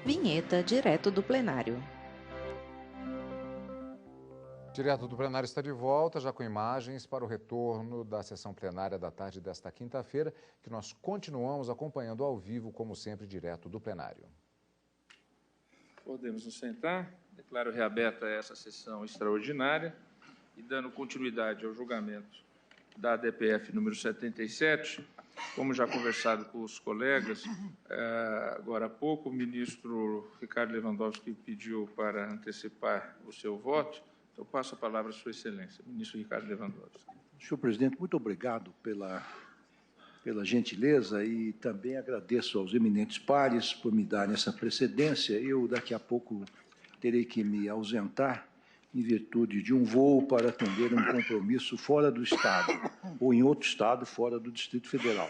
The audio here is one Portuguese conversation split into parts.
Vinheta direto do plenário. Direto do plenário está de volta, já com imagens para o retorno da sessão plenária da tarde desta quinta-feira, que nós continuamos acompanhando ao vivo, como sempre, direto do plenário. Podemos nos sentar. Declaro reaberta essa sessão extraordinária e, dando continuidade ao julgamento da DPF número 77, como já conversado com os colegas, agora há pouco, o ministro Ricardo Lewandowski pediu para antecipar o seu voto. Eu passo a palavra à Sua Excelência, ministro Ricardo Lewandowski. Senhor presidente, muito obrigado pela gentileza e também agradeço aos eminentes pares por me darem essa precedência. Eu, daqui a pouco, terei que me ausentar em virtude de um voo para atender um compromisso fora do Estado, ou em outro Estado, fora do Distrito Federal.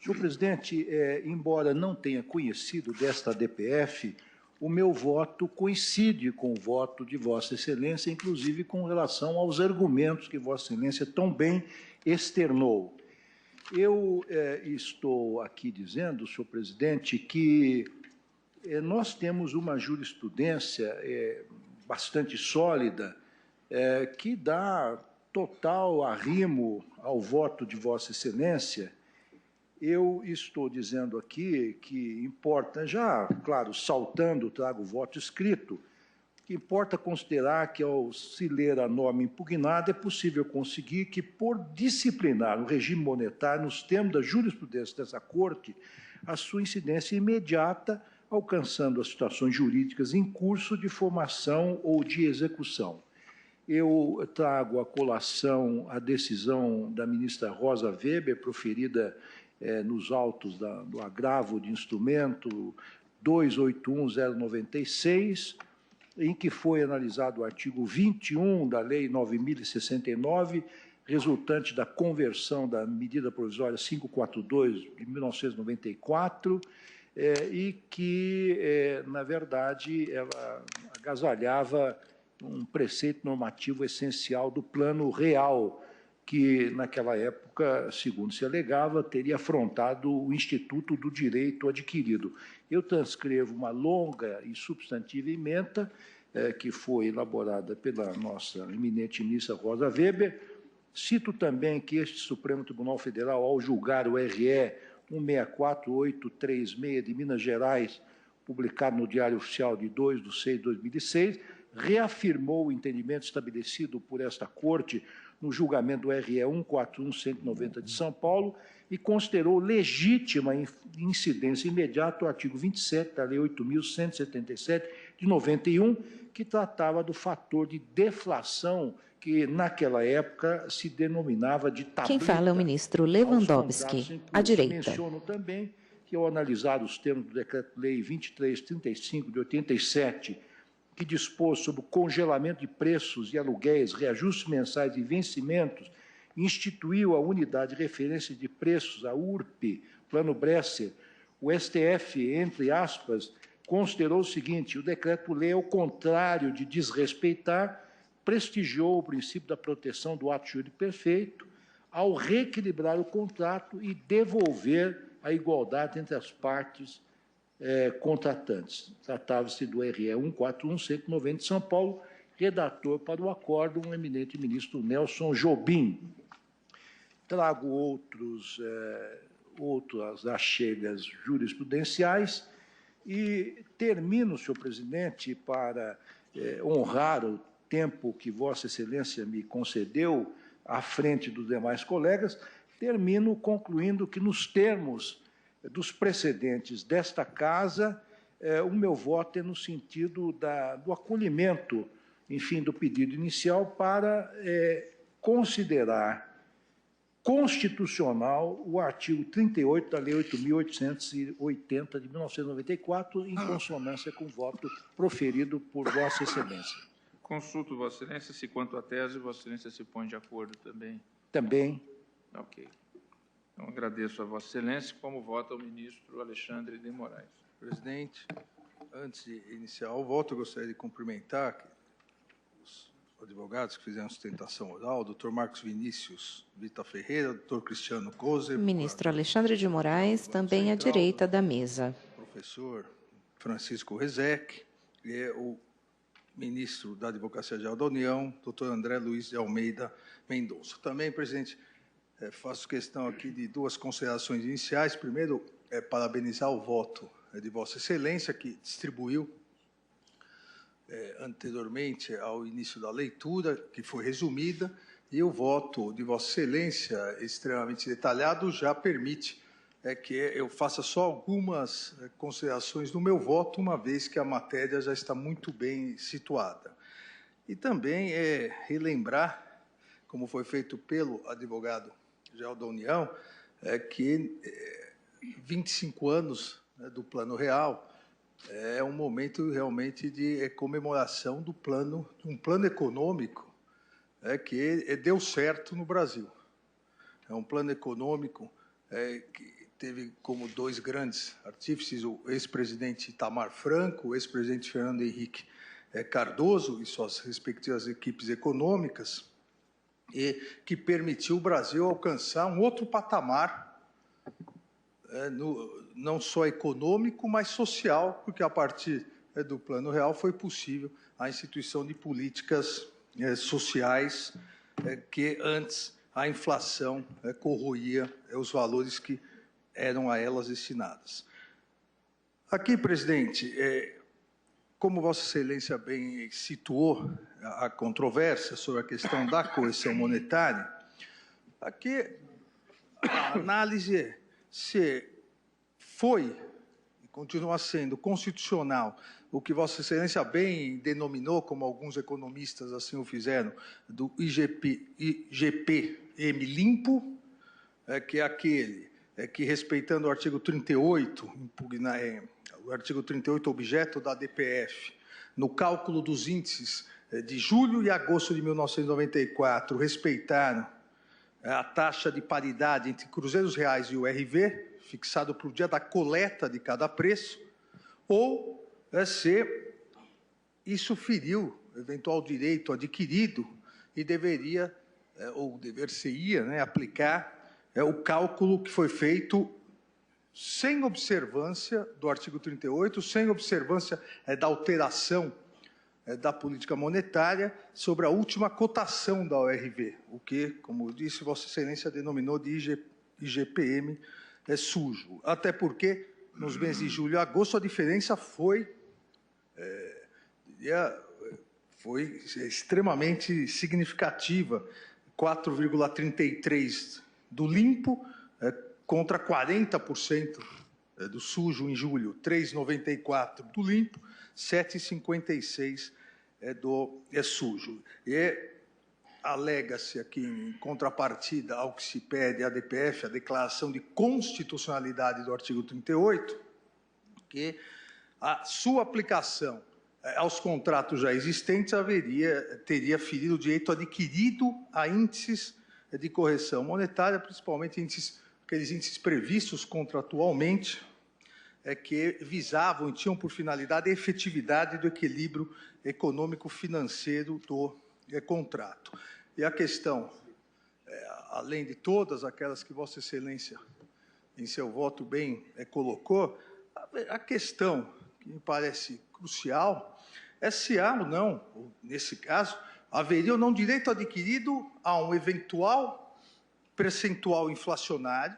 Senhor presidente, embora não tenha conhecido desta DPF, o meu voto coincide com o voto de Vossa Excelência, inclusive com relação aos argumentos que Vossa Excelência tão bem externou. Eu estou aqui dizendo, senhor presidente, que nós temos uma jurisprudência bastante sólida que dá total arrimo ao voto de Vossa Excelência. Eu estou dizendo aqui que importa, já, claro, saltando, trago o voto escrito, que importa considerar que, ao se ler a norma impugnada, é possível conseguir que, por disciplinar o regime monetário nos termos da jurisprudência dessa Corte, a sua incidência imediata, alcançando as situações jurídicas em curso de formação ou de execução. Eu trago à colação a decisão da ministra Rosa Weber, proferida nos autos do agravo de instrumento 281.096, em que foi analisado o artigo 21 da Lei 9.069, resultante da conversão da medida provisória 542 de 1994, e que, na verdade, ela agasalhava um preceito normativo essencial do plano real, que, naquela época, segundo se alegava, teria afrontado o Instituto do Direito Adquirido. Eu transcrevo uma longa e substantiva ementa, que foi elaborada pela nossa eminente ministra Rosa Weber. Cito também que este Supremo Tribunal Federal, ao julgar o RE 164836 de Minas Gerais, publicado no Diário Oficial de 2/6/2006, reafirmou o entendimento estabelecido por esta Corte no julgamento do RE 141190 de São Paulo e considerou legítima incidência imediata o artigo 27 da Lei 8.177 de 91, que tratava do fator de deflação que, naquela época, se denominava de tableta. Quem fala é o ministro Lewandowski, à direita. Menciono também que, ao analisar os termos do Decreto-Lei 2335 de 87, que dispôs sobre o congelamento de preços e aluguéis, reajustes mensais e vencimentos, instituiu a Unidade de Referência de Preços, a URP, Plano Bresser, o STF, entre aspas, considerou o seguinte: o decreto-lei, ao contrário de desrespeitar, prestigiou o princípio da proteção do ato jurídico perfeito ao reequilibrar o contrato e devolver a igualdade entre as partes contratantes. Tratava-se do RE 141190 de São Paulo, redator para o acórdão, o eminente ministro Nelson Jobim. Trago outras achegas jurisprudenciais e termino, senhor presidente, para honrar o tempo que Vossa Excelência me concedeu à frente dos demais colegas, termino concluindo que, nos termos dos precedentes desta Casa, o meu voto é no sentido do acolhimento, enfim, do pedido inicial para considerar constitucional o artigo 38 da Lei 8.880 de 1994, em consonância com o voto proferido por Vossa Excelência. Consulto Vossa Excelência se, quanto à tese, Vossa Excelência se põe de acordo também. Também. Ok. Então, agradeço a Vossa Excelência, como vota o ministro Alexandre de Moraes. Presidente, antes de iniciar o voto, eu gostaria de cumprimentar os advogados que fizeram sustentação oral, o doutor Marcos Vinícius Vita Ferreira, o doutor Cristiano Kozer. Ministro Alexandre de Moraes, também à direita da mesa. Professor Francisco Rezec, e o ministro da Advocacia Geral da União, doutor André Luiz de Almeida Mendonça. Também, presidente, faço questão aqui de duas considerações iniciais. Primeiro, parabenizar o voto de Vossa Excelência, que distribuiu anteriormente ao início da leitura, que foi resumida, e o voto de Vossa Excelência, extremamente detalhado, já permite que eu faça só algumas considerações no meu voto, uma vez que a matéria já está muito bem situada. E também relembrar, como foi feito pelo advogado-geral da União, que 25 anos do Plano Real é um momento realmente de comemoração do plano, um plano econômico que deu certo no Brasil. É um plano econômico que teve como dois grandes artífices o ex-presidente Itamar Franco, o ex-presidente Fernando Henrique Cardoso e suas respectivas equipes econômicas, e que permitiu o Brasil alcançar um outro patamar, não só econômico, mas social, porque a partir do Plano Real foi possível a instituição de políticas sociais que antes a inflação corroía os valores que eram a elas destinadas. Aqui, presidente, como Vossa Excelência bem situou a controvérsia sobre a questão da correção monetária, aqui a análise é se foi e continua sendo constitucional o que Vossa Excelência bem denominou, como alguns economistas assim o fizeram, do IGPM limpo, que é aquele que, respeitando o artigo 38, o artigo 38, objeto da DPF, no cálculo dos índices de julho e agosto de 1994, respeitaram a taxa de paridade entre cruzeiros reais e o RV, fixado para o dia da coleta de cada preço, ou se isso feriu eventual direito adquirido e deveria, ou dever-se-ia, aplicar o cálculo que foi feito sem observância do artigo 38, sem observância da alteração da política monetária sobre a última cotação da ORV, o que, como disse Vossa Excelência, denominou de IGPM sujo. Até porque, nos meses de julho e agosto, a diferença foi extremamente significativa, 4,33% do limpo contra 40% do sujo em julho, 3,94% do limpo, 7,56% do sujo. E alega-se aqui, em contrapartida ao que se pede à DPF, a declaração de constitucionalidade do artigo 38, que a sua aplicação aos contratos já existentes teria ferido o direito adquirido a índices de correção monetária, principalmente aqueles índices previstos contratualmente, que visavam e tinham por finalidade a efetividade do equilíbrio econômico-financeiro do contrato. E a questão, além de todas aquelas que Vossa Excelência, em seu voto bem colocou, a questão que me parece crucial é se há ou não, nesse caso, haveria ou não direito adquirido a um eventual percentual inflacionário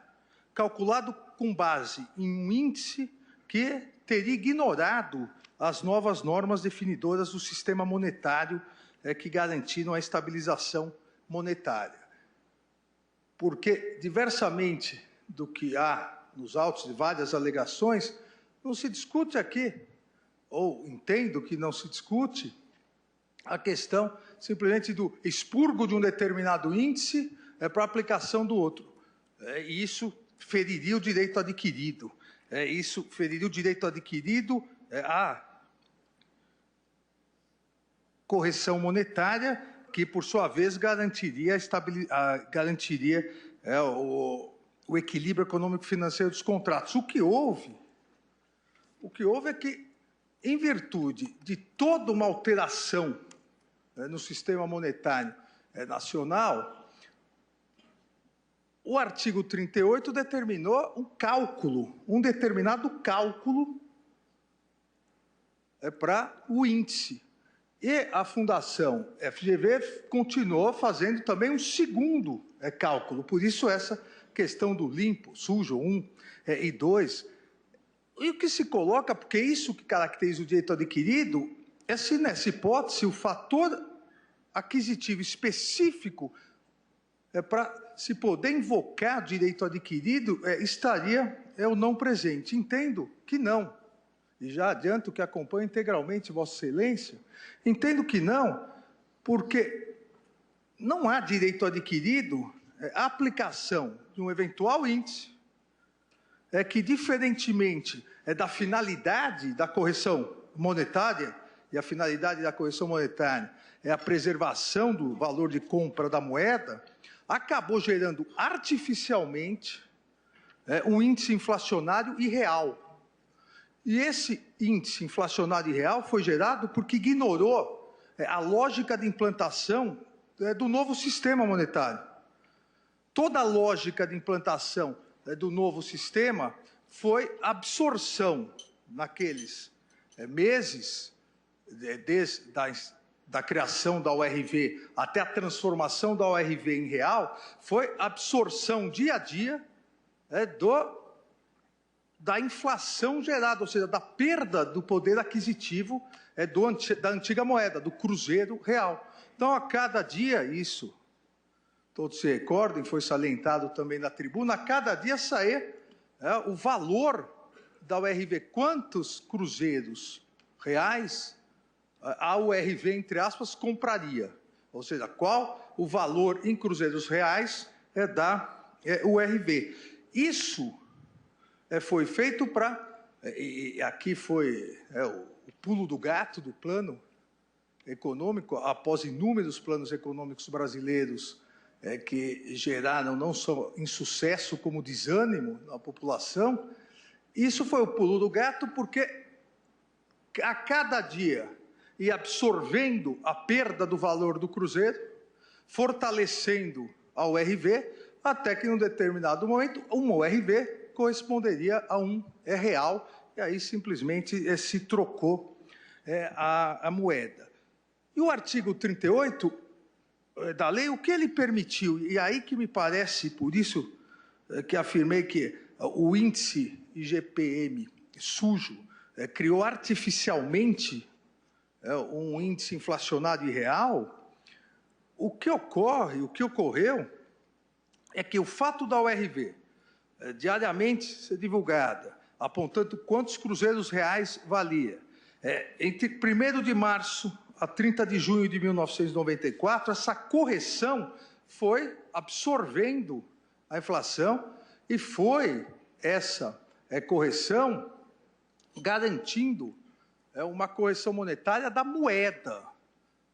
calculado com base em um índice que teria ignorado as novas normas definidoras do sistema monetário que garantiram a estabilização monetária. Porque, diversamente do que há nos autos de várias alegações, não se discute aqui, ou entendo que não se discute, a questão simplesmente do expurgo de um determinado índice para a aplicação do outro. E isso feriria o direito adquirido. Isso feriria o direito adquirido à correção monetária, que, por sua vez, garantiria o equilíbrio econômico-financeiro dos contratos. O que houve é que, em virtude de toda uma alteração no sistema monetário nacional, o artigo 38 determinou um determinado cálculo para o índice. E a Fundação FGV continuou fazendo também um segundo cálculo. Por isso, essa questão do limpo, sujo, 1 e 2. E o que se coloca, porque isso que caracteriza o direito adquirido, é se, nessa hipótese, o fator aquisitivo específico para se poder invocar direito adquirido estaria ou não presente. Entendo que não. E já adianto que acompanho integralmente Vossa Excelência. Entendo que não, porque não há direito adquirido a aplicação de um eventual índice que, diferentemente da finalidade da correção monetária, e a finalidade da correção monetária é a preservação do valor de compra da moeda, acabou gerando artificialmente um índice inflacionário irreal. E esse índice inflacionário irreal foi gerado porque ignorou a lógica de implantação do novo sistema monetário. Toda a lógica de implantação do novo sistema foi absorção naqueles meses, desde da criação da URV até a transformação da URV em real, foi absorção dia a dia da inflação gerada, ou seja, da perda do poder aquisitivo da antiga moeda, do cruzeiro real. Então, a cada dia, isso, todos se recordem, foi salientado também na tribuna, a cada dia sair o valor da URV, quantos cruzeiros reais a URV, entre aspas, compraria. Ou seja, qual o valor em cruzeiros reais da URV. Isso foi feito e aqui foi o pulo do gato do plano econômico, após inúmeros planos econômicos brasileiros que geraram não só insucesso como desânimo na população. Isso foi o pulo do gato porque a cada dia ia absorvendo a perda do valor do cruzeiro, fortalecendo a URV, até que, em um determinado momento, uma URV corresponderia a um real, e aí simplesmente se trocou a moeda. E o artigo 38 da lei, o que ele permitiu, e aí que me parece, por isso que afirmei que o índice IGPM sujo criou artificialmente um índice inflacionário irreal, o que ocorreu é que o fato da URV diariamente ser divulgada, apontando quantos cruzeiros reais valia. Entre 1º de março a 30 de junho de 1994, essa correção foi absorvendo a inflação e foi essa correção garantindo uma correção monetária da moeda,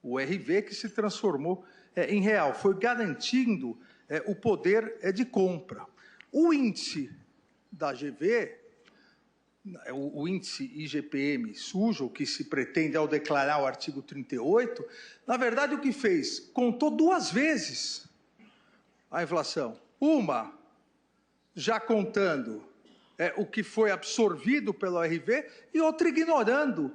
o RV, que se transformou em real, foi garantindo o poder de compra. O índice da GV, o índice IGPM sujo, que se pretende ao declarar o artigo 38, na verdade o que fez? Contou 2 vezes a inflação. Uma, já contando o que foi absorvido pela ORV, e outra ignorando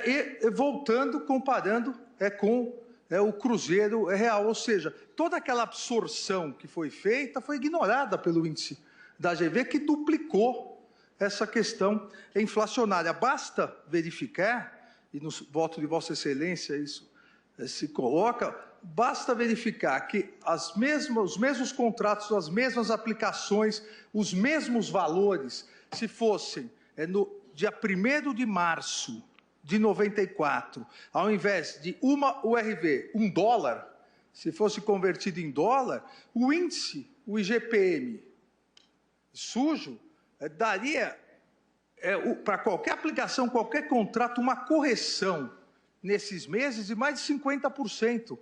e voltando, comparando com o cruzeiro real. Ou seja, toda aquela absorção que foi feita foi ignorada pelo índice da GV, que duplicou essa questão inflacionária. Basta verificar, e no voto de Vossa Excelência isso se coloca, basta verificar que os mesmos contratos, as mesmas aplicações, os mesmos valores, se fossem no dia 1º de março de 94, ao invés de uma URV, $1, se fosse convertido em dólar, o índice, o IGPM sujo, daria, para qualquer aplicação, qualquer contrato, uma correção nesses meses de mais de 50%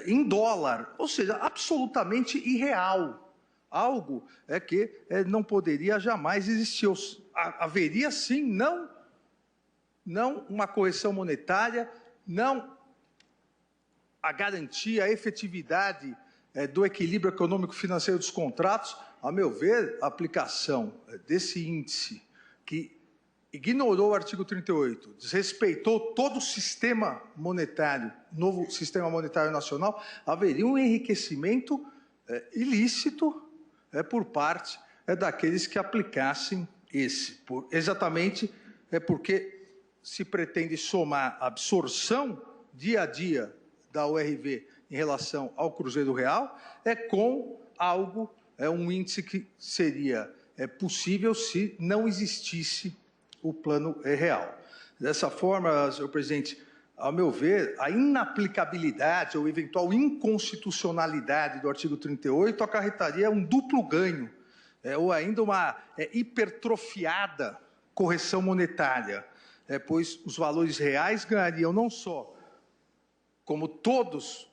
em dólar, ou seja, absolutamente irreal. Algo que não poderia jamais existir. Haveria, sim, não uma correção monetária, não a garantia, a efetividade do equilíbrio econômico-financeiro dos contratos. A meu ver, a aplicação desse índice, que ignorou o artigo 38, desrespeitou todo o sistema monetário, novo sistema monetário nacional, haveria um enriquecimento ilícito por parte daqueles que aplicassem exatamente porque se pretende somar a absorção dia a dia da URV em relação ao Cruzeiro Real, com algo, um índice que seria possível se não existisse o plano real. Dessa forma, senhor presidente, ao meu ver, a inaplicabilidade ou eventual inconstitucionalidade do artigo 38 acarretaria um duplo ganho, ou ainda uma hipertrofiada correção monetária, pois os valores reais ganhariam não só, como todos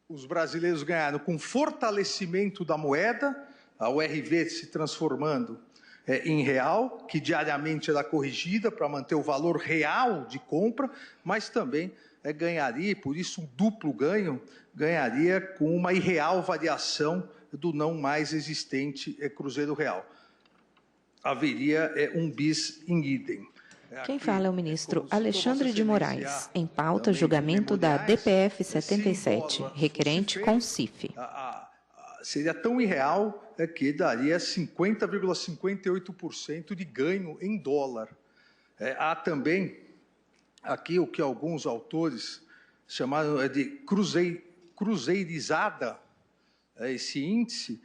os brasileiros ganharam, com fortalecimento da moeda, a URV se transformando em real, que diariamente era corrigida para manter o valor real de compra, mas também ganharia, e por isso um duplo ganho, ganharia com uma irreal variação do não mais existente Cruzeiro Real. Haveria um bis in idem. Quem fala é o ministro Alexandre de Moraes. Em pauta, julgamento da DPF 77, requerente com CIF. Seria tão irreal que daria 50,58% de ganho em dólar. Há também aqui o que alguns autores chamaram de cruzeirizada, esse índice,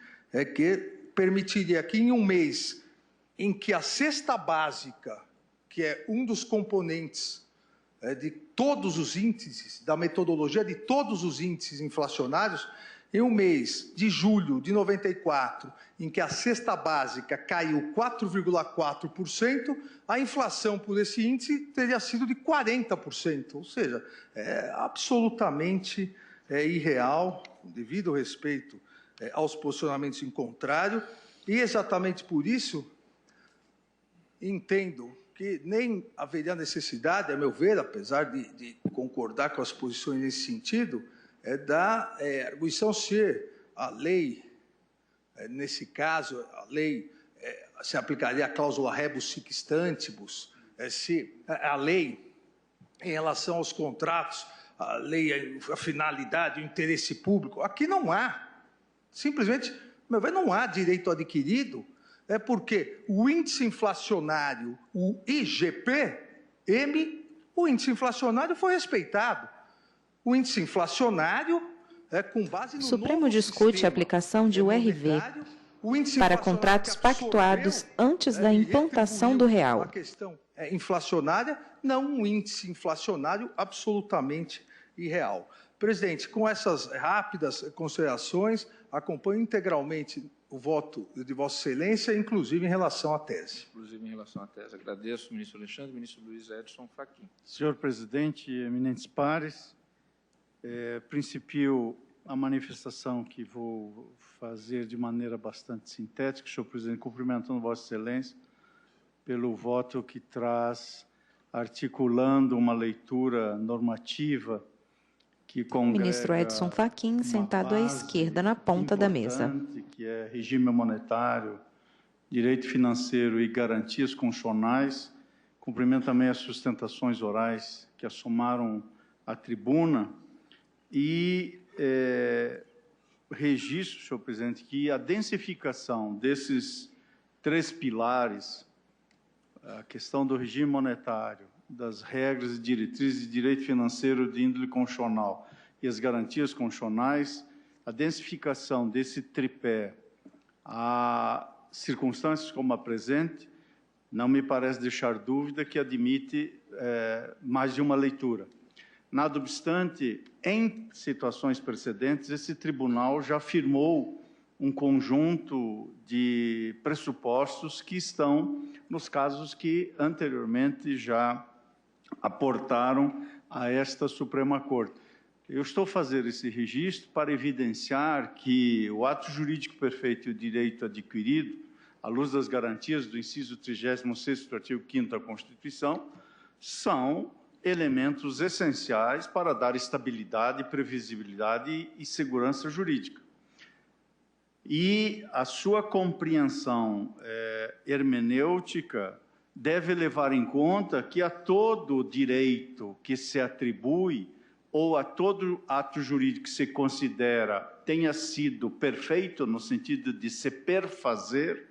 que permitiria que em um mês em que a cesta básica, que é um dos componentes de todos os índices, da metodologia de todos os índices inflacionários, em um mês de julho de 94, em que a cesta básica caiu 4,4%, a inflação por esse índice teria sido de 40%, ou seja, é absolutamente irreal, devido ao respeito aos posicionamentos em contrário, e exatamente por isso entendo que nem haveria necessidade, a meu ver, apesar de concordar com as posições nesse sentido, da arguição ser a lei, nesse caso, a lei se aplicaria a cláusula rebus sic stantibus, se a lei, em relação aos contratos, a lei, a finalidade, o interesse público, aqui não há. Simplesmente, meu ver, não há direito adquirido, porque o índice inflacionário, o IGP-M, o índice inflacionário foi respeitado. O índice inflacionário, com base no Supremo discute a aplicação de URV para contratos pactuados antes da implantação do real. A questão inflacionária, não um índice inflacionário absolutamente irreal. Presidente, com essas rápidas considerações, acompanho integralmente o voto de Vossa Excelência, inclusive em relação à tese. Inclusive em relação à tese. Agradeço, ministro Alexandre. Ministro Luiz Edson Fachin. Senhor presidente, eminentes pares, principio a manifestação que vou fazer de maneira bastante sintética, senhor presidente, cumprimentando Vossa Excelência pelo voto que traz, articulando uma leitura normativa que congrega Ministro Edson Fachin, sentado à esquerda, na ponta da mesa. Que é regime monetário, direito financeiro e garantias constitucionais. Cumprimento também as sustentações orais que assomaram a tribuna e registro, senhor presidente, que a densificação desses três pilares, a questão do regime monetário, das regras e diretrizes de direito financeiro de índole constitucional e as garantias constitucionais, a densificação desse tripé a circunstâncias como a presente, não me parece deixar dúvida que admite mais de uma leitura. Nada obstante, em situações precedentes, esse tribunal já afirmou um conjunto de pressupostos que estão nos casos que anteriormente já aportaram a esta Suprema Corte. Eu estou fazendo esse registro para evidenciar que o ato jurídico perfeito e o direito adquirido, à luz das garantias do inciso 36º do artigo 5º da Constituição, são elementos essenciais para dar estabilidade, previsibilidade e segurança jurídica. E a sua compreensão hermenêutica deve levar em conta que a todo direito que se atribui ou a todo ato jurídico que se considera tenha sido perfeito no sentido de se perfazer,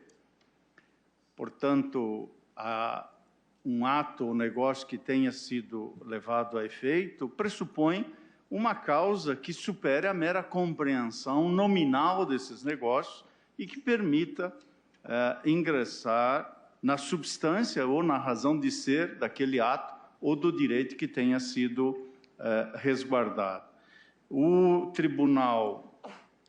portanto, um ato ou negócio que tenha sido levado a efeito, pressupõe uma causa que supere a mera compreensão nominal desses negócios e que permita ingressar na substância ou na razão de ser daquele ato ou do direito que tenha sido resguardado. O tribunal,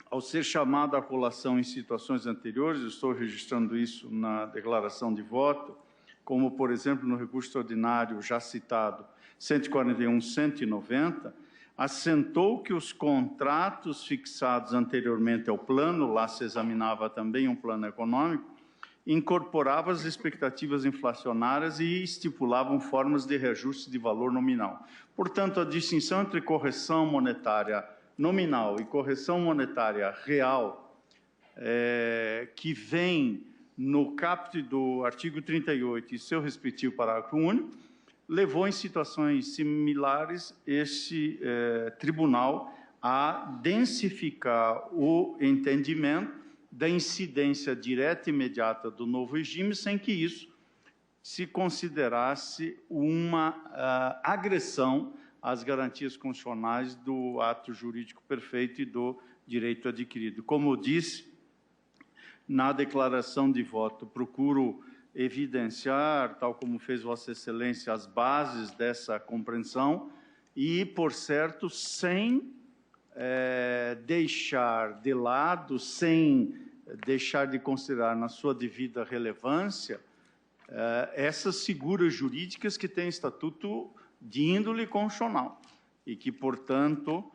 ao ser chamado à colação em situações anteriores, estou registrando isso na declaração de voto, como, por exemplo, no recurso extraordinário já citado, 141-190, assentou que os contratos fixados anteriormente ao plano, lá se examinava também um plano econômico, incorporavam as expectativas inflacionárias e estipulavam formas de reajuste de valor nominal. Portanto, a distinção entre correção monetária nominal e correção monetária real, que vem no caput do artigo 38 e seu respectivo parágrafo único, levou em situações similares este tribunal a densificar o entendimento da incidência direta e imediata do novo regime, sem que isso se considerasse uma agressão às garantias constitucionais do ato jurídico perfeito e do direito adquirido. Como eu disse, na declaração de voto, procuro evidenciar, tal como fez Vossa Excelência, as bases dessa compreensão e, por certo, sem deixar de lado, sem deixar de considerar na sua devida relevância essas figuras jurídicas que têm estatuto de índole constitucional e que, portanto,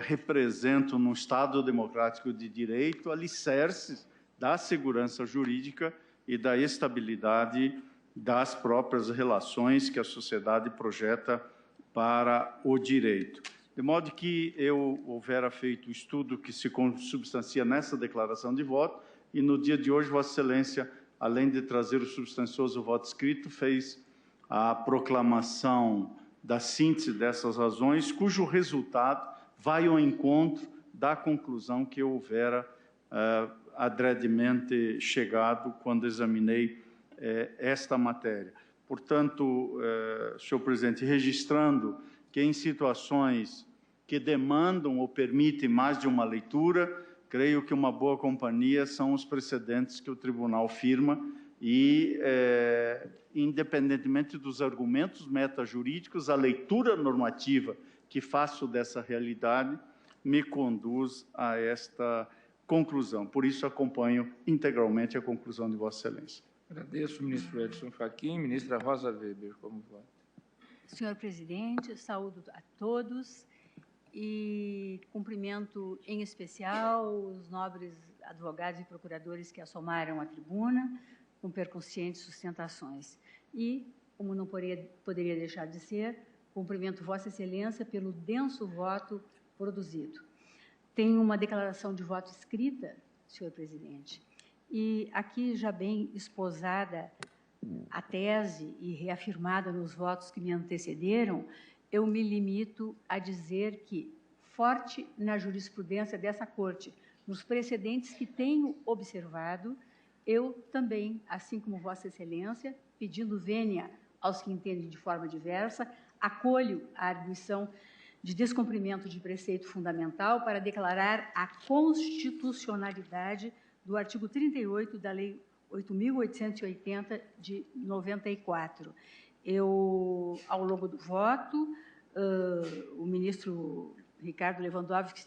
representam no Estado democrático de direito alicerces da segurança jurídica e da estabilidade das próprias relações que a sociedade projeta para o direito. De modo que eu houvera feito o estudo que se consubstancia nessa declaração de voto e no dia de hoje, Vossa Excelência, além de trazer o substancioso voto escrito, fez a proclamação da síntese dessas razões, cujo resultado vai ao encontro da conclusão que eu houvera adredemente chegado quando examinei esta matéria. Portanto, senhor presidente, registrando que em situações que demandam ou permitem mais de uma leitura, creio que uma boa companhia são os precedentes que o tribunal firma e, independentemente dos argumentos metajurídicos, a leitura normativa que faço dessa realidade me conduz a esta conclusão. Por isso, acompanho integralmente a conclusão de Vossa Excelência. Agradeço, ministro Edson Fachin. Ministra Rosa Weber, como vota? Senhor presidente, saúdo a todos e cumprimento em especial os nobres advogados e procuradores que assomaram à tribuna com percussientes sustentações. E, como não poderia deixar de ser, cumprimento Vossa Excelência pelo denso voto produzido. Tenho uma declaração de voto escrita, senhor presidente, e aqui já bem esposada a tese e reafirmada nos votos que me antecederam, eu me limito a dizer que, forte na jurisprudência dessa Corte, nos precedentes que tenho observado, eu também, assim como Vossa Excelência, pedindo vênia aos que entendem de forma diversa, acolho a arguição de descumprimento de preceito fundamental para declarar a constitucionalidade do artigo 38 da Lei 8.880, de 94. Eu, ao longo do voto, o ministro Ricardo Lewandowski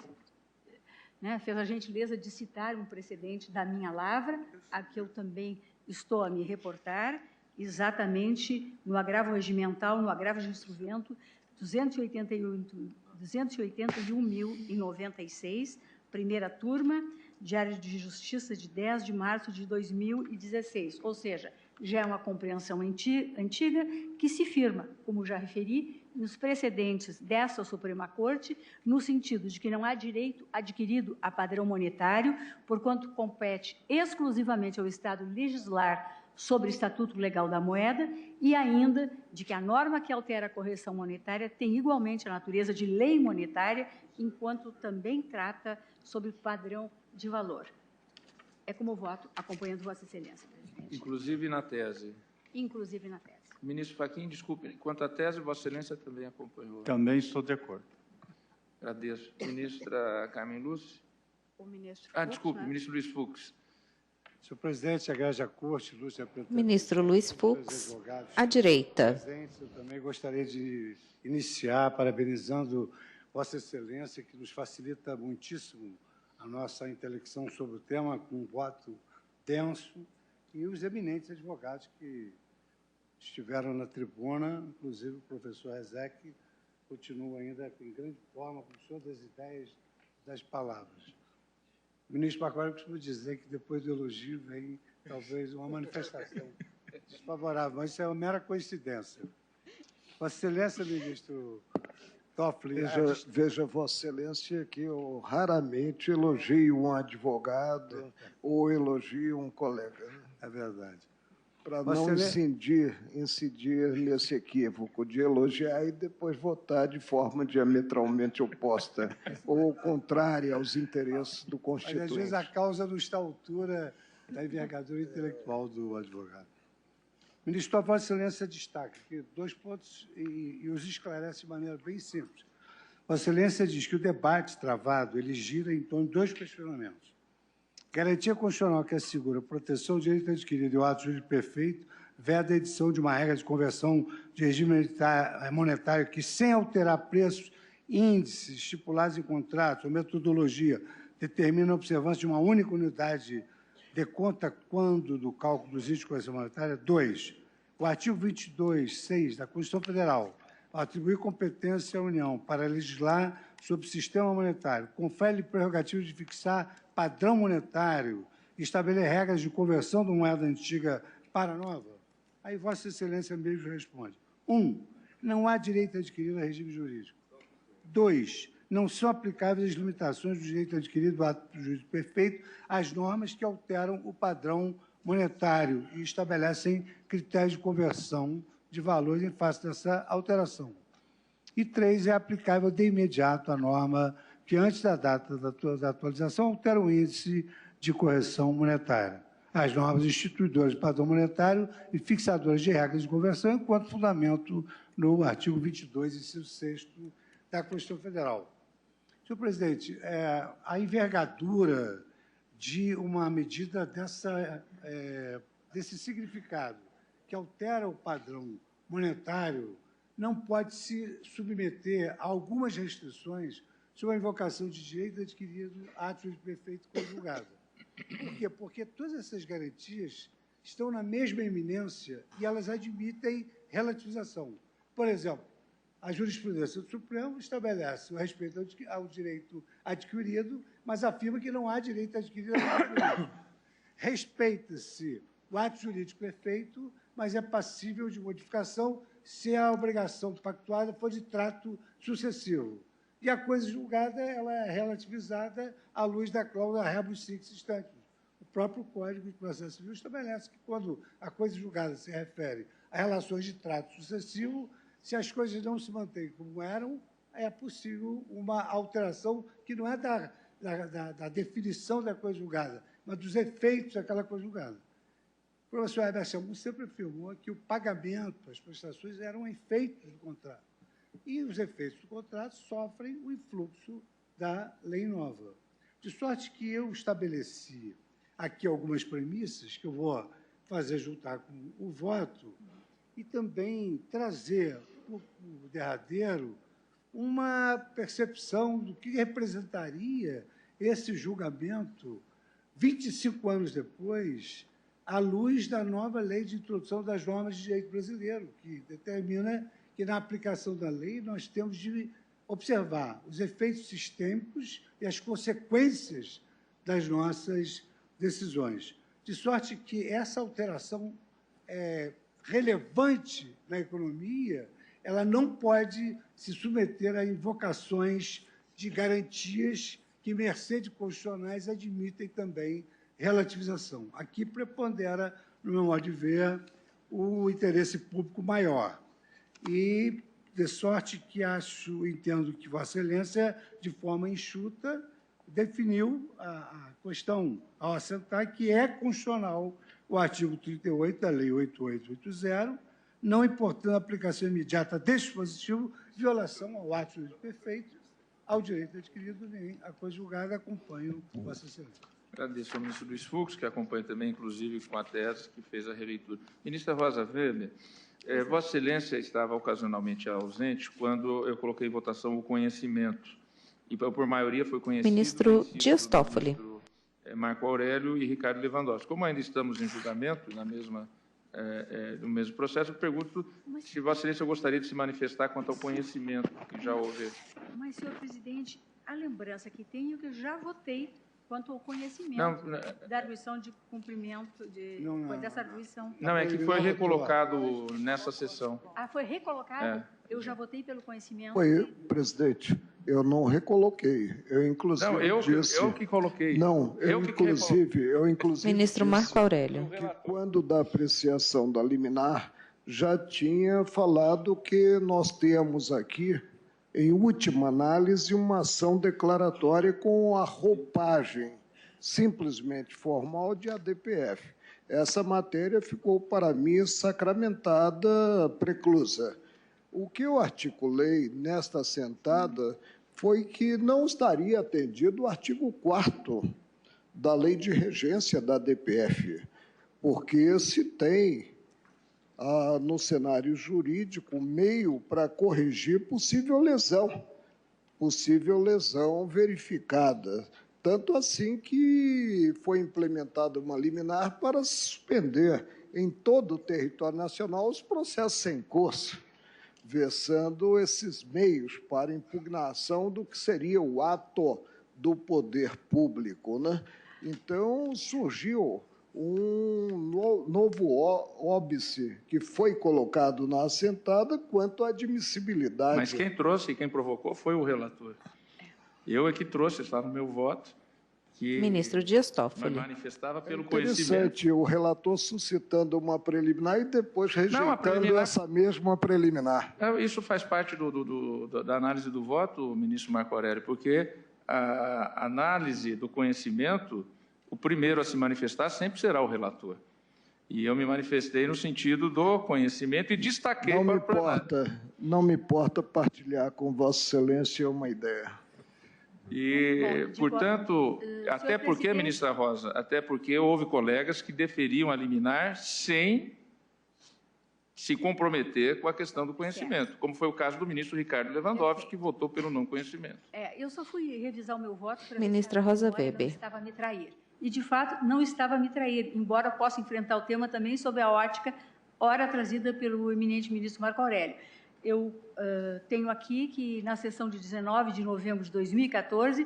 fez a gentileza de citar um precedente da minha lavra, a que eu também estou a me reportar, exatamente no agravo regimental, no agravo de instrumento 281.096, primeira turma, Diário de Justiça de 10 de março de 2016, ou seja, já é uma compreensão antiga que se firma, como já referi, nos precedentes dessa Suprema Corte, no sentido de que não há direito adquirido a padrão monetário, porquanto compete exclusivamente ao Estado legislar sobre o Estatuto Legal da Moeda e ainda de que a norma que altera a correção monetária tem igualmente a natureza de lei monetária, enquanto também trata sobre o padrão de valor. É como voto, acompanhando Vossa Excelência, presidente. Inclusive na tese. Inclusive na tese. Ministro Fachin, desculpe, quanto à tese, Vossa Excelência também acompanhou. Também estou de acordo. Agradeço. Ministra Carmen Lúcia. O ministro Desculpe, ministro Luiz Fux. Senhor presidente, agrade a corte, Lúcia. Ministro Luiz Fux, à direita. Presidente, eu também gostaria de iniciar parabenizando Vossa Excelência, que nos facilita muitíssimo a nossa intelecção sobre o tema, com um voto denso, e os eminentes advogados que estiveram na tribuna, inclusive o professor Rezec, continua ainda em grande forma, com todas as ideias das palavras. O ministro Marco costuma dizer que depois do elogio vem, talvez, uma manifestação desfavorável, mas isso é uma mera coincidência. Vossa Excelência, ministro Toffoli... Veja, Vossa Excelência, que eu raramente elogio um advogado ou elogio um colega. É verdade. Para não incidir nesse equívoco de elogiar e depois votar de forma diametralmente oposta ou contrária aos interesses do Constituinte. Mas, às vezes, a causa não está à altura da envergadura intelectual do advogado. Ministro, Vossa Excelência destaca aqui 2 pontos e os esclarece de maneira bem simples. Vossa Excelência diz que o debate travado ele gira em torno de 2 questionamentos. Garantia constitucional que assegura a proteção do direito adquirido e o ato jurídico perfeito, veda a edição de uma regra de conversão de regime monetário que, sem alterar preços, índices estipulados em contratos ou metodologia, determina a observância de uma única unidade de conta quando do cálculo dos índices de correção monetária. 2. O artigo 22.6 da Constituição Federal, ao atribuir competência à União para legislar sobre o sistema monetário, confere-lhe prerrogativa de fixar padrão monetário e estabelecer regras de conversão de uma moeda antiga para nova? Aí Vossa Excelência mesmo responde. 1. Não há direito adquirido a regime jurídico. 2. Não são aplicáveis as limitações do direito adquirido do ato jurídico perfeito às normas que alteram o padrão monetário e estabelecem critérios de conversão de valores em face dessa alteração. E 3. É aplicável de imediato a norma que, antes da data da atualização, altera o índice de correção monetária. As normas instituidoras de padrão monetário e fixadoras de regras de conversão, enquanto fundamento no artigo 22, inciso 6º da Constituição Federal. Senhor presidente, a envergadura de uma medida desse significado, que altera o padrão monetário, não pode se submeter a algumas restrições sobre a invocação de direito adquirido a ato de perfeito conjugado. Por quê? Porque todas essas garantias estão na mesma eminência e elas admitem relativização. Por exemplo, a jurisprudência do Supremo estabelece o respeito ao direito adquirido, mas afirma que não há direito adquirido ao ato jurídico. Respeita-se o ato jurídico perfeito, mas é passível de modificação se a obrigação pactuada for de trato sucessivo. E a coisa julgada ela é relativizada à luz da cláusula rebus sic stantibus. O próprio Código de Processo Civil estabelece que, quando a coisa julgada se refere a relações de trato sucessivo, se as coisas não se mantêm como eram, é possível uma alteração que não é da definição da coisa julgada, mas dos efeitos daquela coisa julgada. O professor Herbert Samu sempre afirmou que o pagamento, as prestações, eram efeitos do contrato. E os efeitos do contrato sofrem o influxo da lei nova. De sorte que eu estabeleci aqui algumas premissas que eu vou fazer juntar com o voto e também trazer o derradeiro uma percepção do que representaria esse julgamento 25 anos depois, à luz da nova lei de introdução das normas de direito brasileiro, que determina que, na aplicação da lei, nós temos de observar os efeitos sistêmicos e as consequências das nossas decisões. De sorte que essa alteração relevante na economia, ela não pode se submeter a invocações de garantias que, mercê de constitucionais, admitem também relativização. Aqui prepondera no meu modo de ver, o interesse público maior. E, de sorte que entendo que Vossa Excelência, de forma enxuta, definiu a questão ao assentar que é constitucional o artigo 38 da Lei 8880, não importando a aplicação imediata deste dispositivo, violação ao ato de perfeito, ao direito adquirido, nem a coisa julgada. Acompanho Vossa Excelência. Agradeço ao ministro Luiz Fux, que acompanha também, inclusive, com a tese que fez a releitura. Ministra Rosa Weber, Vossa Excelência estava ocasionalmente ausente quando eu coloquei em votação o conhecimento, e por maioria foi conhecido... Ministro Dias Toffoli. Marco Aurélio e Ricardo Lewandowski. Como ainda estamos em julgamento, no mesmo processo, eu pergunto se Vossa Excelência gostaria de se manifestar quanto ao conhecimento que já houve. Mas, senhor presidente, a lembrança que tenho é que eu já votei quanto ao conhecimento da arguição de cumprimento dessa arguição. Não, é que foi recolocado nessa sessão. Ah, foi recolocado? Eu já votei pelo conhecimento. Foi, presidente. Eu não recoloquei. Eu, inclusive, disse... eu que coloquei. Não, eu inclusive... Ministro Marco Aurélio. Que quando da apreciação da liminar, já tinha falado que nós temos aqui, em última análise, uma ação declaratória com a roupagem simplesmente formal de ADPF. Essa matéria ficou, para mim, sacramentada, preclusa. O que eu articulei nesta assentada foi que não estaria atendido o artigo 4º da Lei de Regência da ADPF, porque se tem, no cenário jurídico, meio para corrigir possível lesão verificada. Tanto assim que foi implementada uma liminar para suspender em todo o território nacional os processos em curso, versando esses meios para impugnação do que seria o ato do poder público, né? Então, surgiu um novo óbice que foi colocado na assentada quanto à admissibilidade. Mas quem trouxe e quem provocou foi o relator. Eu é que trouxe, está no meu voto, que Ministro Dias Toffoli. manifestava pelo Interessante, conhecimento. o relator suscitando uma preliminar e depois rejeitando essa mesma preliminar. Isso faz parte da análise do voto, ministro Marco Aurélio, porque a análise do conhecimento, o primeiro a se manifestar sempre será o relator. E eu me manifestei no sentido do conhecimento e destaquei Não me importa partilhar com Vossa Excelência uma ideia. E, portanto, até porque, ministra Rosa, até porque houve colegas que deferiam a liminar sem se comprometer com a questão do conhecimento, como foi o caso do ministro Ricardo Lewandowski, que votou pelo não conhecimento. Eu só fui revisar o meu voto para Ministra Rosa Weber. Não estava a me trair. E, de fato, não estava a me trair, embora possa enfrentar o tema também sob a ótica, ora trazida pelo eminente ministro Marco Aurélio. Eu tenho aqui que, na sessão de 19 de novembro de 2014,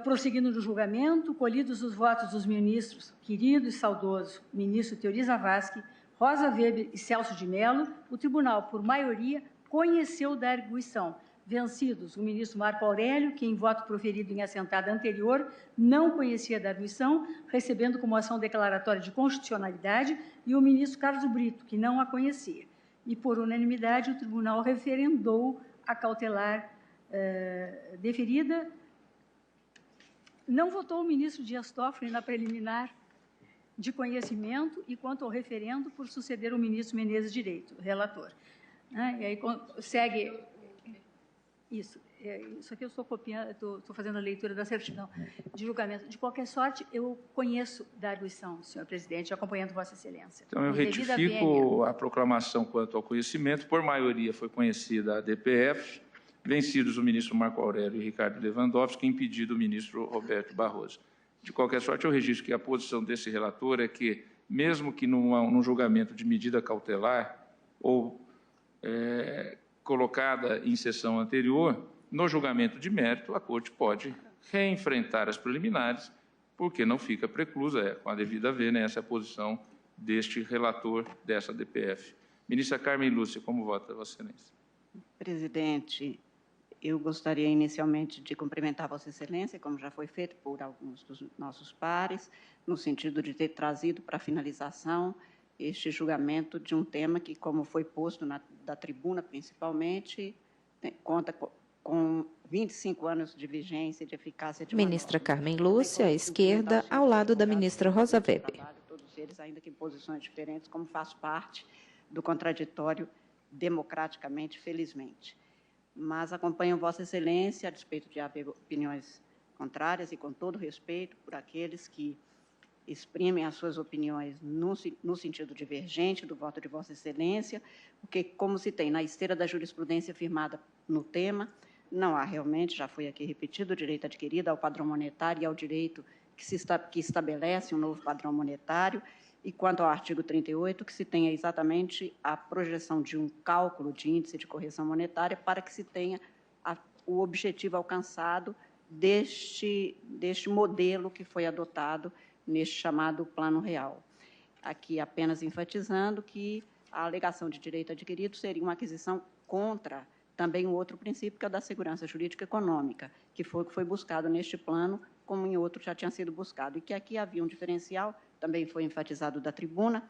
prosseguindo no julgamento, colhidos os votos dos ministros, querido e saudoso ministro Teori Zavascki, Rosa Weber e Celso de Mello, o tribunal, por maioria, conheceu da arguição. Vencidos o ministro Marco Aurélio, que, em voto proferido em assentada anterior, não conhecia da arguição, recebendo como ação declaratória de constitucionalidade, e o ministro Carlos Brito, que não a conhecia. E, por unanimidade, o tribunal referendou a cautelar deferida. Não votou o ministro Dias Toffoli na preliminar de conhecimento e, quanto ao referendo, por suceder o ministro Menezes Direito, relator. E aí segue... Isso aqui eu estou copiando, estou fazendo a leitura da certidão de julgamento. De qualquer sorte, eu conheço da arguição, senhor presidente, acompanhando Vossa Excelência. Então, eu retifico a proclamação quanto ao conhecimento. Por maioria, foi conhecida a DPF, vencidos o ministro Marco Aurélio e Ricardo Lewandowski, impedido o ministro Roberto Barroso. De qualquer sorte, eu registro que a posição desse relator é que, mesmo que num julgamento de medida cautelar ou colocada em sessão anterior, no julgamento de mérito, a Corte pode reenfrentar as preliminares, porque não fica preclusa, com a devida vênia, essa é a posição deste relator dessa DPF. Ministra Carmen Lúcia, como vota, Vossa Excelência? Presidente, Eu gostaria inicialmente de cumprimentar Vossa Excelência, como já foi feito por alguns dos nossos pares, no sentido de ter trazido para finalização este julgamento de um tema que, como foi posto da tribuna principalmente, conta com 25 anos de vigência e de eficácia de Ministra Carmen Lúcia, à esquerda, ao lado da ministra Rosa Weber. Todos eles, ainda que em posições diferentes, como faz parte do contraditório democraticamente, felizmente. Mas acompanho Vossa Excelência, a despeito de haver opiniões contrárias, e com todo respeito por aqueles que exprimem as suas opiniões no sentido divergente do voto de Vossa Excelência, porque, como se tem na esteira da jurisprudência firmada no tema, não há realmente, já foi aqui repetido, o direito adquirido ao padrão monetário e ao direito que estabelece um novo padrão monetário, e quanto ao artigo 38, que se tenha exatamente a projeção de um cálculo de índice de correção monetária para que se tenha o objetivo alcançado deste modelo que foi adotado neste chamado Plano Real. Aqui apenas enfatizando que a alegação de direito adquirido seria uma aquisição contra também um outro princípio, que é o da segurança jurídica econômica, que foi o que foi buscado neste plano, como em outro já tinha sido buscado, e que aqui havia um diferencial, também foi enfatizado da tribuna,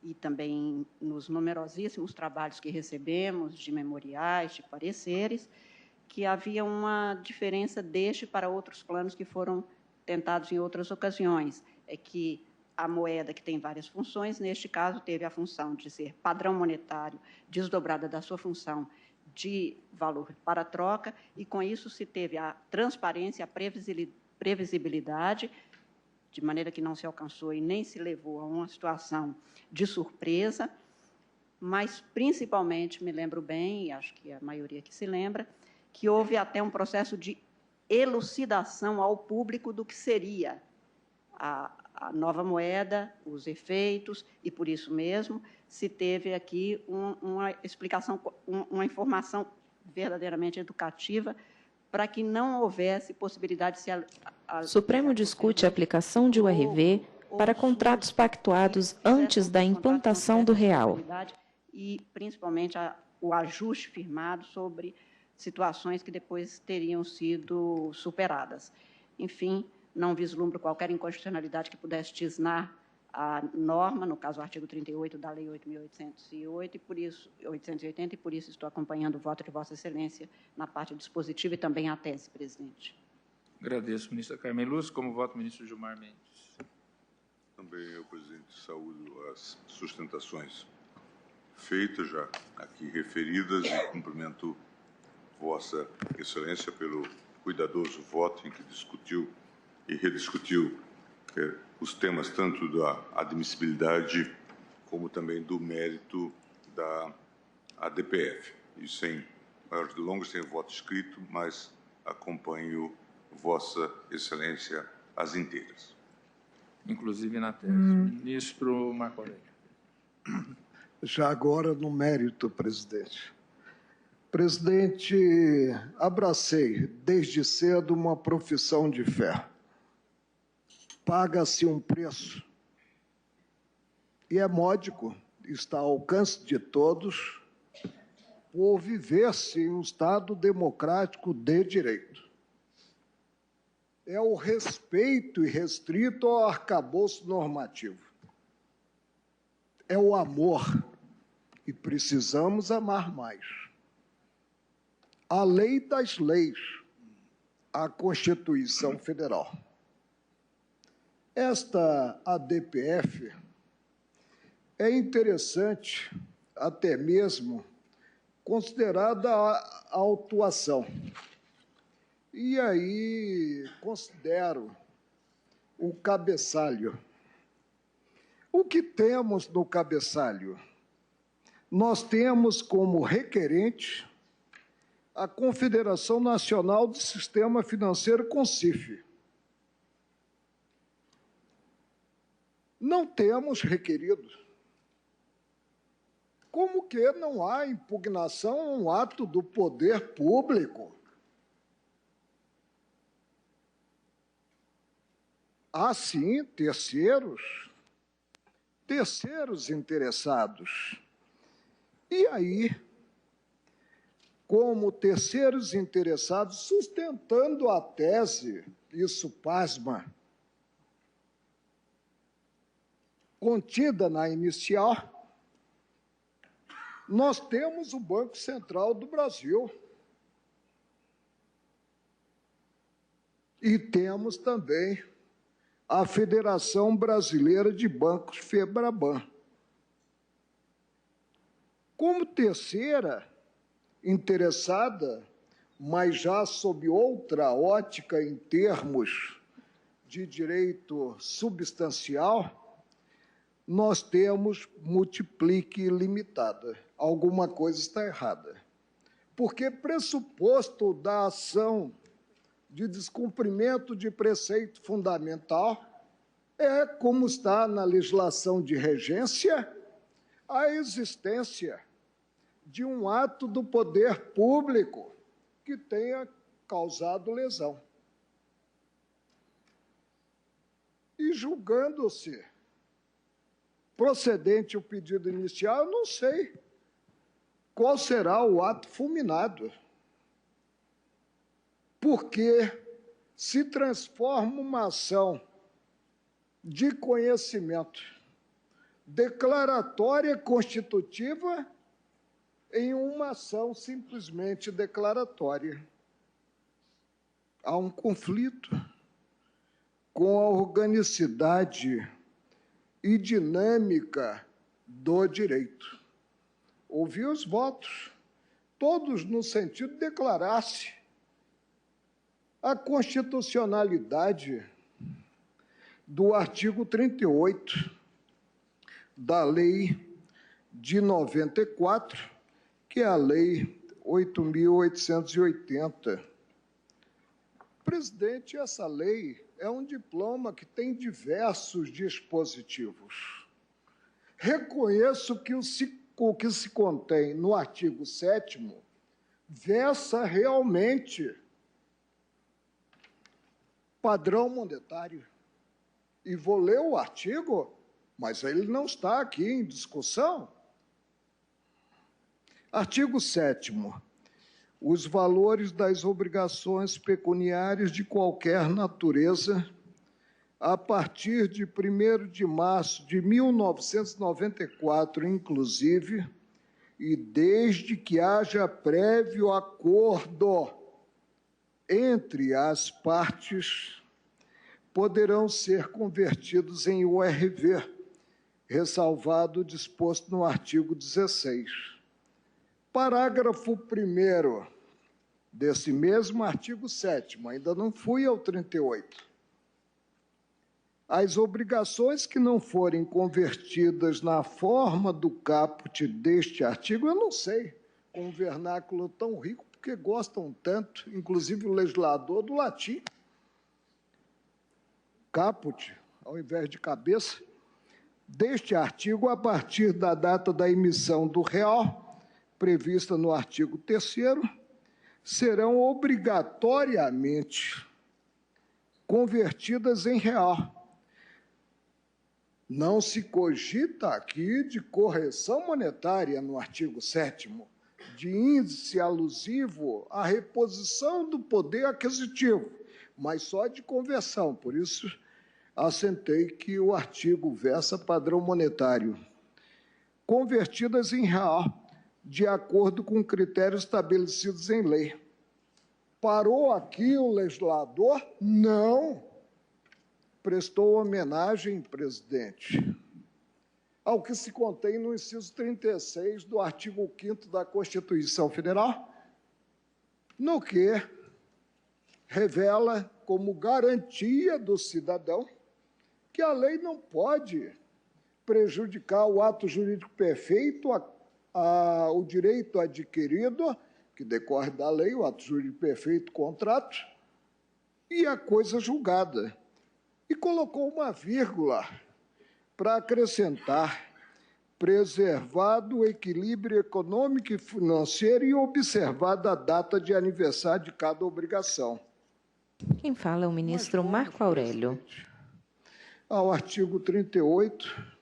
e também nos numerosíssimos trabalhos que recebemos, de memoriais, de pareceres, que havia uma diferença deste para outros planos que foram tentados em outras ocasiões, é que a moeda, que tem várias funções, neste caso teve a função de ser padrão monetário, desdobrada da sua função de valor para troca, e com isso se teve a transparência, a previsibilidade, de maneira que não se alcançou e nem se levou a uma situação de surpresa, mas, principalmente, me lembro bem, e acho que a maioria que se lembra, que houve até um processo de elucidação ao público do que seria a nova moeda, os efeitos, e, por isso mesmo, se teve aqui uma explicação, uma informação verdadeiramente educativa, para que não houvesse possibilidade de se... O Supremo discute a aplicação de URV para contratos pactuados antes da implantação do real. E, principalmente, o ajuste firmado sobre situações que depois teriam sido superadas. Enfim, não vislumbro qualquer inconstitucionalidade que pudesse tisnar a norma, no caso o artigo 38 da Lei 8.808, e por isso, 880, e por isso estou acompanhando o voto de Vossa Excelência na parte dispositiva e também a tese, presidente. Agradeço, ministra Carmen Lúcia. Como voto, ministro Gilmar Mendes. Também eu, presidente, saúdo as sustentações feitas, já aqui referidas, e cumprimento Vossa Excelência pelo cuidadoso voto em que discutiu e rediscutiu os temas tanto da admissibilidade como também do mérito da ADPF. E sem maiores delongas, sem voto escrito, mas acompanho Vossa Excelência as inteiras. Inclusive na tese. Ministro Marco Aurélio. Já agora no mérito, presidente. Presidente, abracei desde cedo uma profissão de fé. Paga-se um preço, e é módico, está ao alcance de todos, por viver-se em um Estado democrático de direito. É o respeito irrestrito ao arcabouço normativo. É o amor, e precisamos amar mais. A lei das leis, a Constituição Federal. Esta ADPF é interessante, até mesmo considerada a autuação. E aí considero o cabeçalho. O que temos no cabeçalho? Nós temos como requerente a Confederação Nacional do Sistema Financeiro, CONSIF. Não temos requerido. Como que não há impugnação a um ato do poder público? Há, sim, terceiros interessados. E aí, como terceiros interessados, sustentando a tese, isso pasma, contida na inicial, nós temos o Banco Central do Brasil e temos também a Federação Brasileira de Bancos, FEBRABAN. Como terceira interessada, mas já sob outra ótica em termos de direito substancial, nós temos multiplique ilimitada. Alguma coisa está errada. Porque pressuposto da ação de descumprimento de preceito fundamental é, como está na legislação de regência, a existência de um ato do poder público que tenha causado lesão. E julgando-se procedente o pedido inicial, eu não sei qual será o ato fulminado, porque se transforma uma ação de conhecimento declaratória constitutiva em uma ação simplesmente declaratória. Há um conflito com a organicidade e dinâmica do direito. Ouvi os votos, todos no sentido de declarar-se a constitucionalidade do artigo 38 da Lei de 94, que é a Lei 8.880. Presidente, essa lei é um diploma que tem diversos dispositivos. Reconheço que o que se contém no artigo 7º versa realmente padrão monetário. E vou ler o artigo, mas ele não está aqui em discussão. Artigo 7º. Os valores das obrigações pecuniárias de qualquer natureza, a partir de 1º de março de 1994, inclusive, e desde que haja prévio acordo entre as partes, poderão ser convertidos em URV, ressalvado o disposto no artigo 16. Parágrafo 1º desse mesmo artigo 7º, ainda não fui ao 38. As obrigações que não forem convertidas na forma do caput deste artigo, eu não sei, com um vernáculo tão rico, porque gostam tanto, inclusive o legislador, do latim. Caput, ao invés de cabeça, deste artigo, a partir da data da emissão do real, prevista no artigo 3º, serão obrigatoriamente convertidas em real. Não se cogita aqui de correção monetária no artigo 7º, de índice alusivo à reposição do poder aquisitivo, mas só de conversão. Por isso, assentei que o artigo versa padrão monetário. Convertidas em real, de acordo com critérios estabelecidos em lei. Parou aqui o legislador? Não. Prestou homenagem, presidente, ao que se contém no inciso 36 do artigo 5º da Constituição Federal, no que revela como garantia do cidadão que a lei não pode prejudicar o ato jurídico perfeito, o direito adquirido, que decorre da lei, o ato jurídico perfeito, contrato, e a coisa julgada. E colocou uma vírgula para acrescentar: preservado o equilíbrio econômico e financeiro e observada a data de aniversário de cada obrigação. Quem fala é o ministro Marco Aurélio. Ao artigo 38...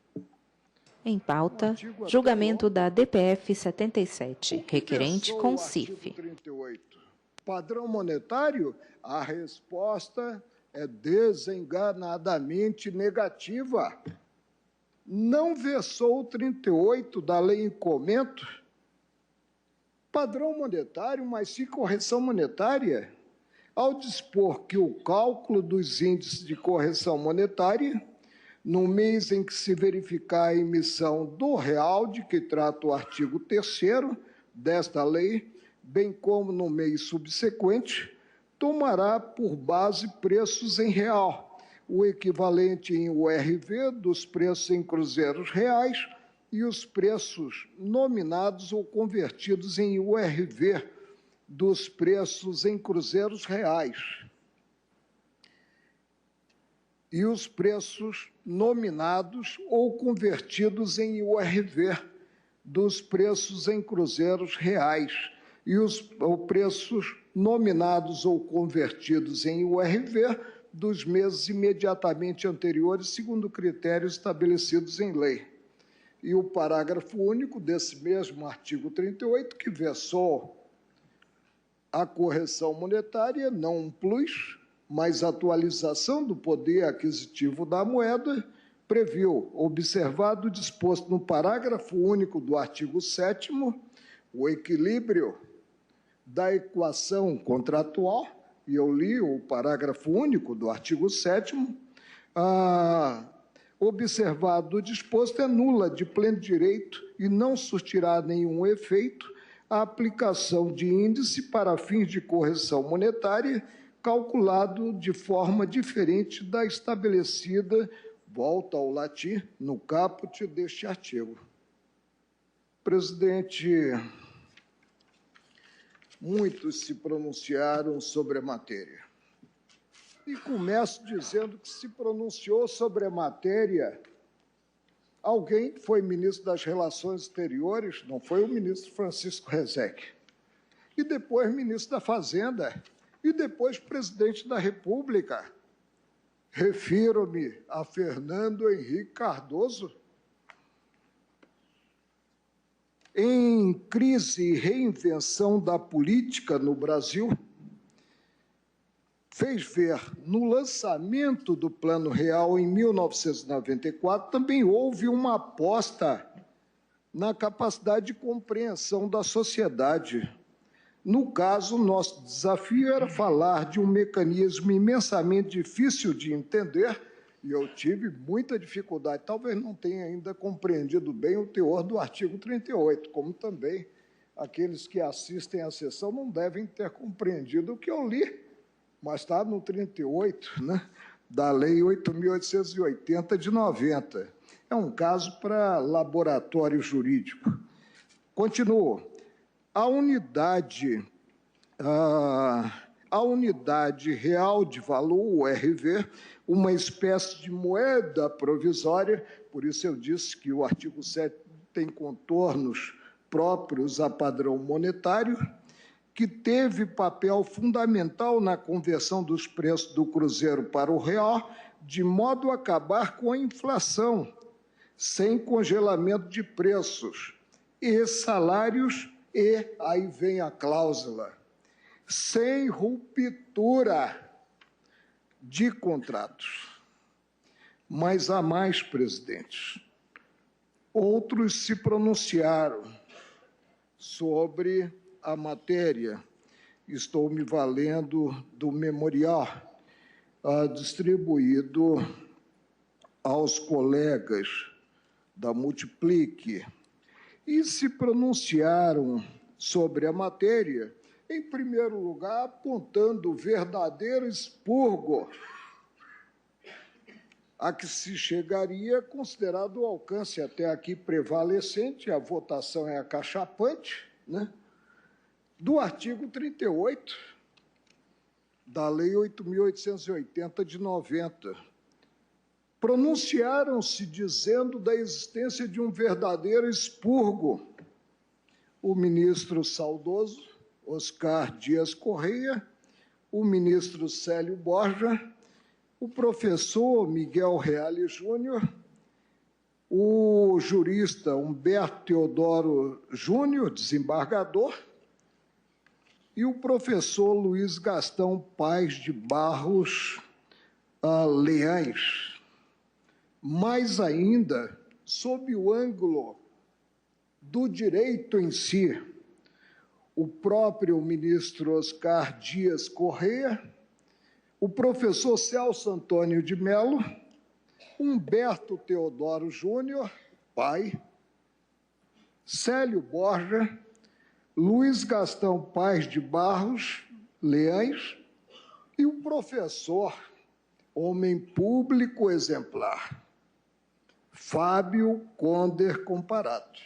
Em pauta, julgamento da DPF 77, requerente com CIF. Padrão monetário? A resposta é desenganadamente negativa. Não versou o 38 da lei em comento. Padrão monetário, mas sim correção monetária, ao dispor que o cálculo dos índices de correção monetária, no mês em que se verificar a emissão do real, de que trata o artigo 3º desta lei, bem como no mês subsequente, tomará por base preços em real, o equivalente em URV dos preços em cruzeiros reais e os preços nominados ou convertidos em URV dos preços em cruzeiros reais e os preços nominados ou convertidos em URV dos preços em cruzeiros reais e os preços nominados ou convertidos em URV dos meses imediatamente anteriores, segundo critérios estabelecidos em lei. E o parágrafo único desse mesmo artigo 38, que versou a correção monetária, não um plus, mas atualização do poder aquisitivo da moeda, previu, observado o disposto no parágrafo único do artigo 7º, o equilíbrio da equação contratual, e eu li o parágrafo único do artigo 7º, observado o disposto, é nula de pleno direito e não surtirá nenhum efeito a aplicação de índice para fins de correção monetária calculado de forma diferente da estabelecida, volta ao latim, no caput deste artigo. Presidente, muitos se pronunciaram sobre a matéria. E começo dizendo que se pronunciou sobre a matéria alguém que foi ministro das Relações Exteriores, não foi o ministro Francisco Rezec, e depois ministro da Fazenda, e depois presidente da República. Refiro-me a Fernando Henrique Cardoso. Em crise e reinvenção da política no Brasil, fez ver no lançamento do Plano Real em 1994, também houve uma aposta na capacidade de compreensão da sociedade. No caso, nosso desafio era falar de um mecanismo imensamente difícil de entender, e eu tive muita dificuldade, talvez não tenha ainda compreendido bem o teor do artigo 38, como também aqueles que assistem à sessão não devem ter compreendido o que eu li, mas está no 38, né, da Lei 8.880 de 90. É um caso para laboratório jurídico. Continuo. A unidade real de valor, o RV, uma espécie de moeda provisória, por isso eu disse que o artigo 7 tem contornos próprios a padrão monetário, que teve papel fundamental na conversão dos preços do cruzeiro para o real, de modo a acabar com a inflação, sem congelamento de preços e salários, e aí vem a cláusula, sem ruptura de contratos. Mas há mais, presidente. Outros se pronunciaram sobre a matéria. Estou me valendo do memorial distribuído aos colegas da Multiplique e se pronunciaram sobre a matéria, em primeiro lugar, apontando o verdadeiro expurgo a que se chegaria, considerado o alcance até aqui prevalecente, a votação é acachapante, né, do artigo 38 da Lei 8.880 de 90. Pronunciaram-se dizendo da existência de um verdadeiro expurgo o ministro saudoso Oscar Dias Correia, o ministro Célio Borja, o professor Miguel Reale Júnior, o jurista Humberto Teodoro Júnior, desembargador, e o professor Luiz Gastão Paes de Barros Leães. Mais ainda, sob o ângulo do direito em si, o próprio ministro Oscar Dias Corrêa, o professor Celso Antônio de Mello, Humberto Teodoro Júnior, pai, Célio Borja, Luiz Gastão Paes de Barros Leães e o professor, homem público exemplar, Fábio Conder Comparato.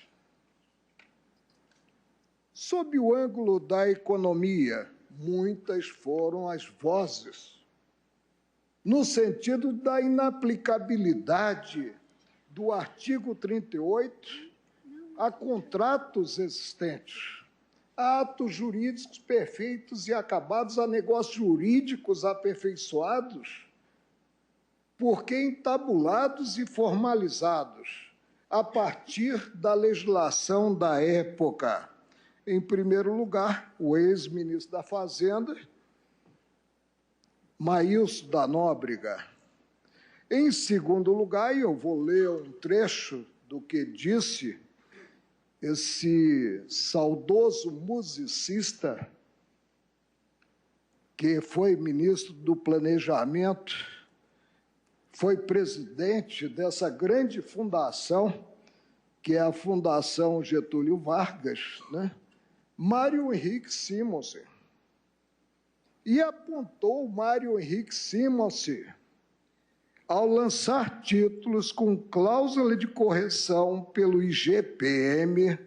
Sob o ângulo da economia, muitas foram as vozes, no sentido da inaplicabilidade do artigo 38 a contratos existentes, a atos jurídicos perfeitos e acabados, a negócios jurídicos aperfeiçoados, porque entabulados e formalizados a partir da legislação da época. Em primeiro lugar, o ex-ministro da Fazenda, Maílson da Nóbrega. Em segundo lugar, e eu vou ler um trecho do que disse esse saudoso musicista, que foi ministro do Planejamento, foi presidente dessa grande fundação, que é a Fundação Getúlio Vargas, né? Mário Henrique Simonsen. E apontou Mário Henrique Simonsen, ao lançar títulos com cláusula de correção pelo IGPM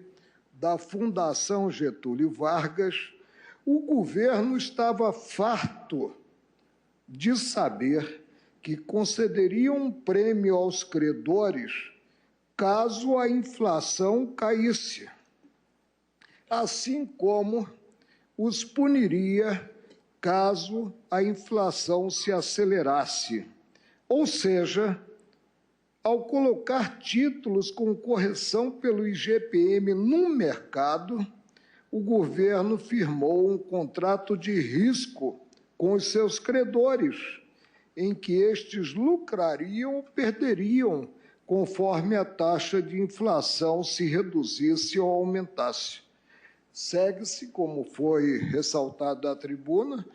da Fundação Getúlio Vargas, o governo estava farto de saber que concederia um prêmio aos credores caso a inflação caísse, assim como os puniria caso a inflação se acelerasse. Ou seja, ao colocar títulos com correção pelo IGPM no mercado, o governo firmou um contrato de risco com os seus credores, em que estes lucrariam ou perderiam conforme a taxa de inflação se reduzisse ou aumentasse. Segue-se, como foi ressaltado à tribuna,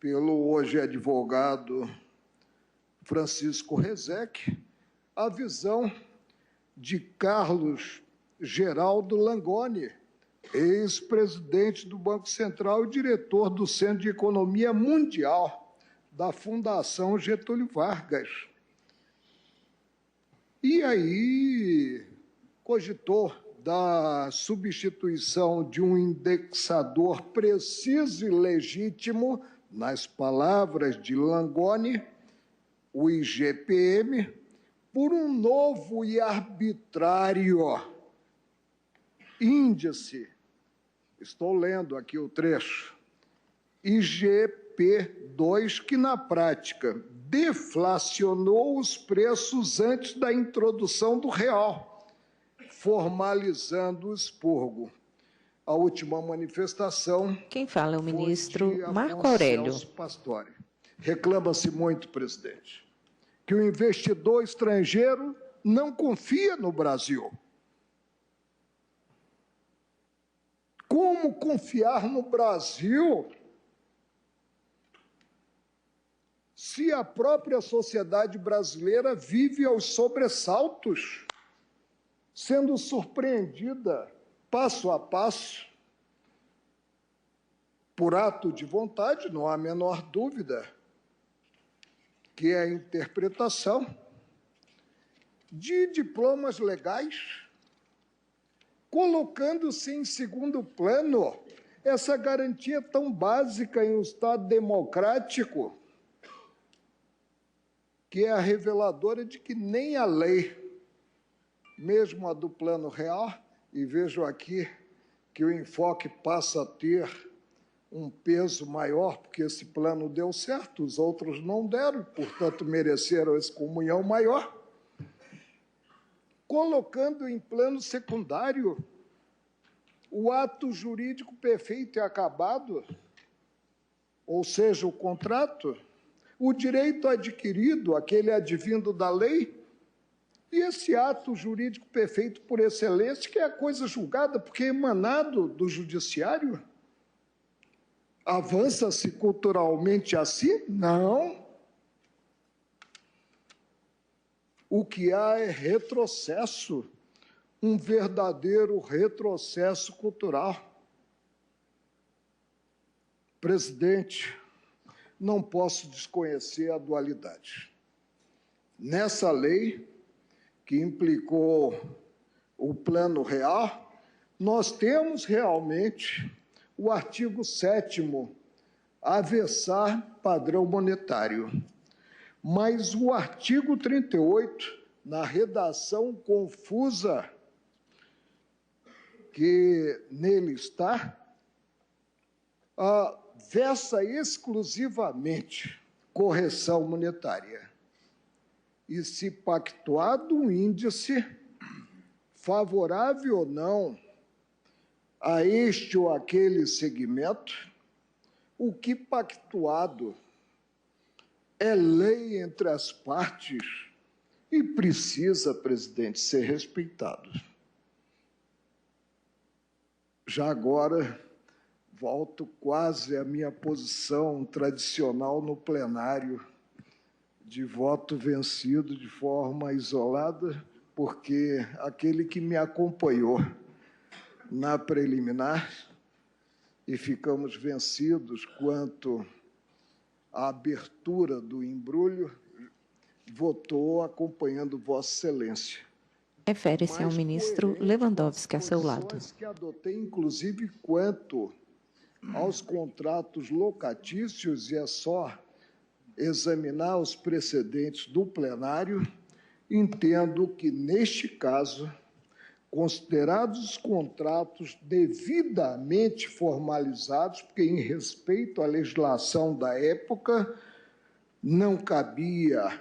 pelo hoje advogado Francisco Rezec, a visão de Carlos Geraldo Langoni, ex-presidente do Banco Central e diretor do Centro de Economia Mundial da Fundação Getúlio Vargas. E aí cogitou da substituição de um indexador preciso e legítimo, nas palavras de Langoni, o IGPM, por um novo e arbitrário índice. Estou lendo aqui o trecho. IGP-2, que na prática deflacionou os preços antes da introdução do real, formalizando o expurgo. A última manifestação... Quem fala é o ministro Marco Aurélio. Pastore. Reclama-se muito, presidente, que o investidor estrangeiro não confia no Brasil. Como confiar no Brasil se a própria sociedade brasileira vive aos sobressaltos, sendo surpreendida passo a passo, por ato de vontade, não há a menor dúvida, que é a interpretação de diplomas legais, colocando-se em segundo plano essa garantia tão básica em um Estado democrático, que é a reveladora de que nem a lei, mesmo a do Plano Real, e vejo aqui que o enfoque passa a ter um peso maior, porque esse plano deu certo, os outros não deram, portanto mereceram excomunhão maior, colocando em plano secundário o ato jurídico perfeito e acabado, ou seja, o contrato, o direito adquirido, aquele advindo da lei, e esse ato jurídico perfeito por excelência, que é a coisa julgada, porque é emanado do judiciário. Avança-se culturalmente assim? Não. O que há é retrocesso, um verdadeiro retrocesso cultural. Presidente, não posso desconhecer a dualidade. Nessa lei, que implicou o Plano Real, nós temos realmente o artigo 7º, avessar padrão monetário. Mas o artigo 38, na redação confusa que nele está, versa exclusivamente correção monetária. E se pactuado um índice favorável ou não a este ou aquele segmento, o que pactuado é lei entre as partes e precisa, presidente, ser respeitado. Já agora, volto quase à minha posição tradicional no plenário, de voto vencido de forma isolada, porque aquele que me acompanhou na preliminar e ficamos vencidos quanto à abertura do embrulho, votou acompanhando Vossa Excelência. Refere-se ao ministro Lewandowski a seu lado. Que adotei, inclusive, quanto aos contratos locatícios, e é só examinar os precedentes do plenário, entendo que, neste caso, considerados os contratos devidamente formalizados, porque, em respeito à legislação da época, não cabia,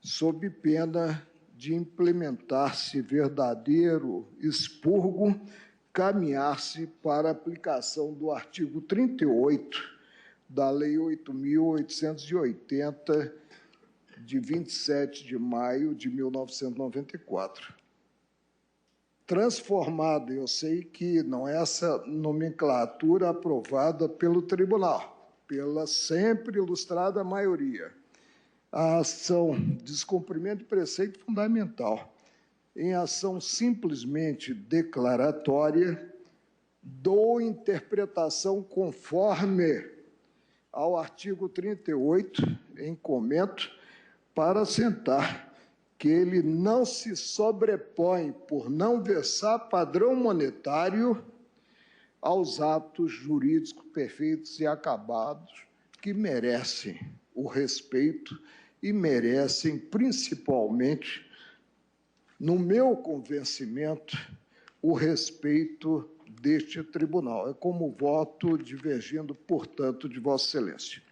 sob pena de implementar-se verdadeiro expurgo, caminhar-se para a aplicação do artigo 38 da Lei 8.880, de 27 de maio de 1994. Transformado, eu sei que não é essa nomenclatura aprovada pelo tribunal, pela sempre ilustrada maioria, a ação descumprimento de preceito fundamental, em ação simplesmente declaratória, dou interpretação conforme ao artigo 38, em comento, para assentar que ele não se sobrepõe, por não versar padrão monetário, aos atos jurídicos perfeitos e acabados que merecem o respeito e merecem, principalmente, no meu convencimento, o respeito deste tribunal. É como voto divergindo, portanto, de Vossa Excelência.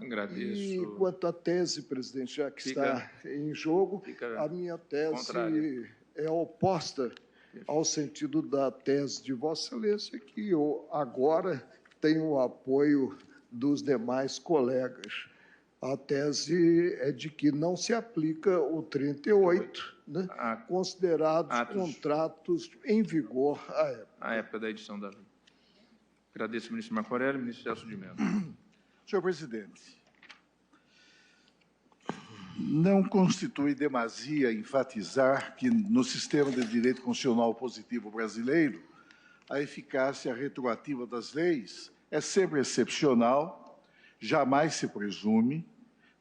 Agradeço. E quanto à tese, presidente, já que está em jogo, a minha tese contrária é oposta ao sentido da tese de Vossa Excelência, que eu agora tenho o apoio dos demais colegas. A tese é de que não se aplica o 38, né, considerados contratos em vigor à época. À época da edição da lei. Agradeço, ministro Marco Aurélio. Ministro Celso de Mello. Senhor presidente, não constitui demasia enfatizar que, no sistema de direito constitucional positivo brasileiro, a eficácia retroativa das leis é sempre excepcional, jamais se presume,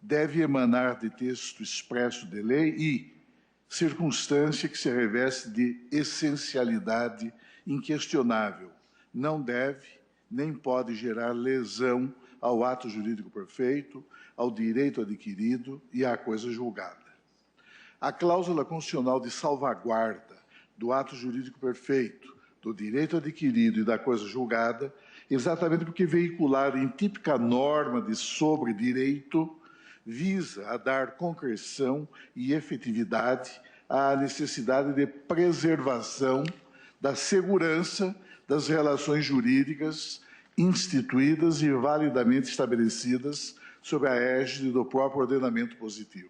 deve emanar de texto expresso de lei e circunstância que se reveste de essencialidade inquestionável, não deve nem pode gerar lesão ao ato jurídico perfeito, ao direito adquirido e à coisa julgada. A cláusula constitucional de salvaguarda do ato jurídico perfeito, do direito adquirido e da coisa julgada, exatamente porque veicular em típica norma de sobre-direito, visa a dar concreção e efetividade à necessidade de preservação da segurança das relações jurídicas instituídas e validamente estabelecidas sob a égide do próprio ordenamento positivo.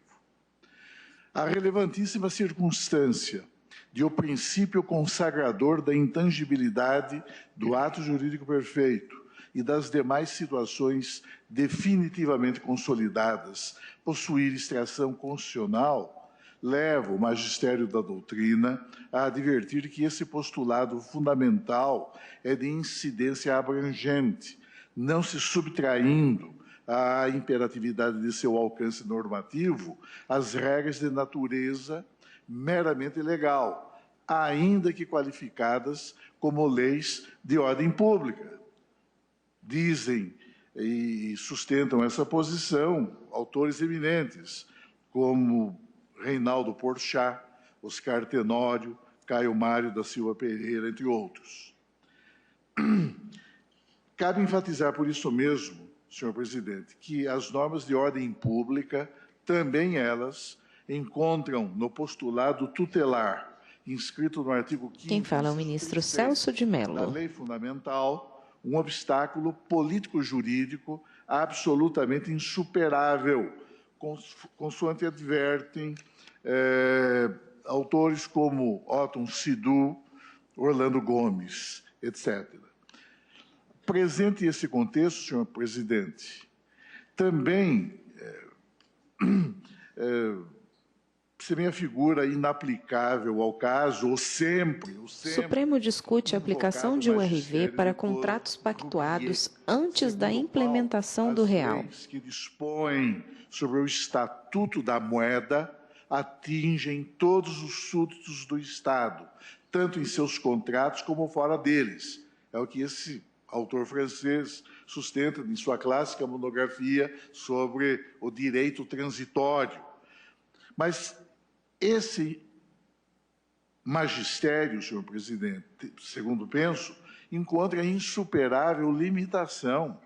A relevantíssima circunstância de o princípio consagrador da intangibilidade do ato jurídico perfeito e das demais situações definitivamente consolidadas possuir extração constitucional, leva o magistério da doutrina a advertir que esse postulado fundamental é de incidência abrangente, não se subtraindo à imperatividade de seu alcance normativo às regras de natureza meramente legal, ainda que qualificadas como leis de ordem pública. Dizem e sustentam essa posição autores eminentes, como Reinaldo Porchat, Oscar Tenório, Caio Mário da Silva Pereira, entre outros. Cabe enfatizar por isso mesmo, senhor presidente, que as normas de ordem pública, também elas, encontram no postulado tutelar, inscrito no artigo 5º... Quem fala é o ministro Celso de Mello. Da lei fundamental, um obstáculo político-jurídico absolutamente insuperável, consoante advertem autores como Otton Sidu, Orlando Gomes, etc. Presente esse contexto, senhor presidente, também se minha figura inaplicável ao caso, ou sempre... O Supremo discute a aplicação de URV para contratos pactuados antes da implementação do real. As leis que dispõem sobre o Estatuto da Moeda atingem todos os súditos do Estado, tanto em seus contratos como fora deles. É o que esse autor francês sustenta em sua clássica monografia sobre o direito transitório. Mas esse magistério, senhor presidente, segundo penso, encontra insuperável limitação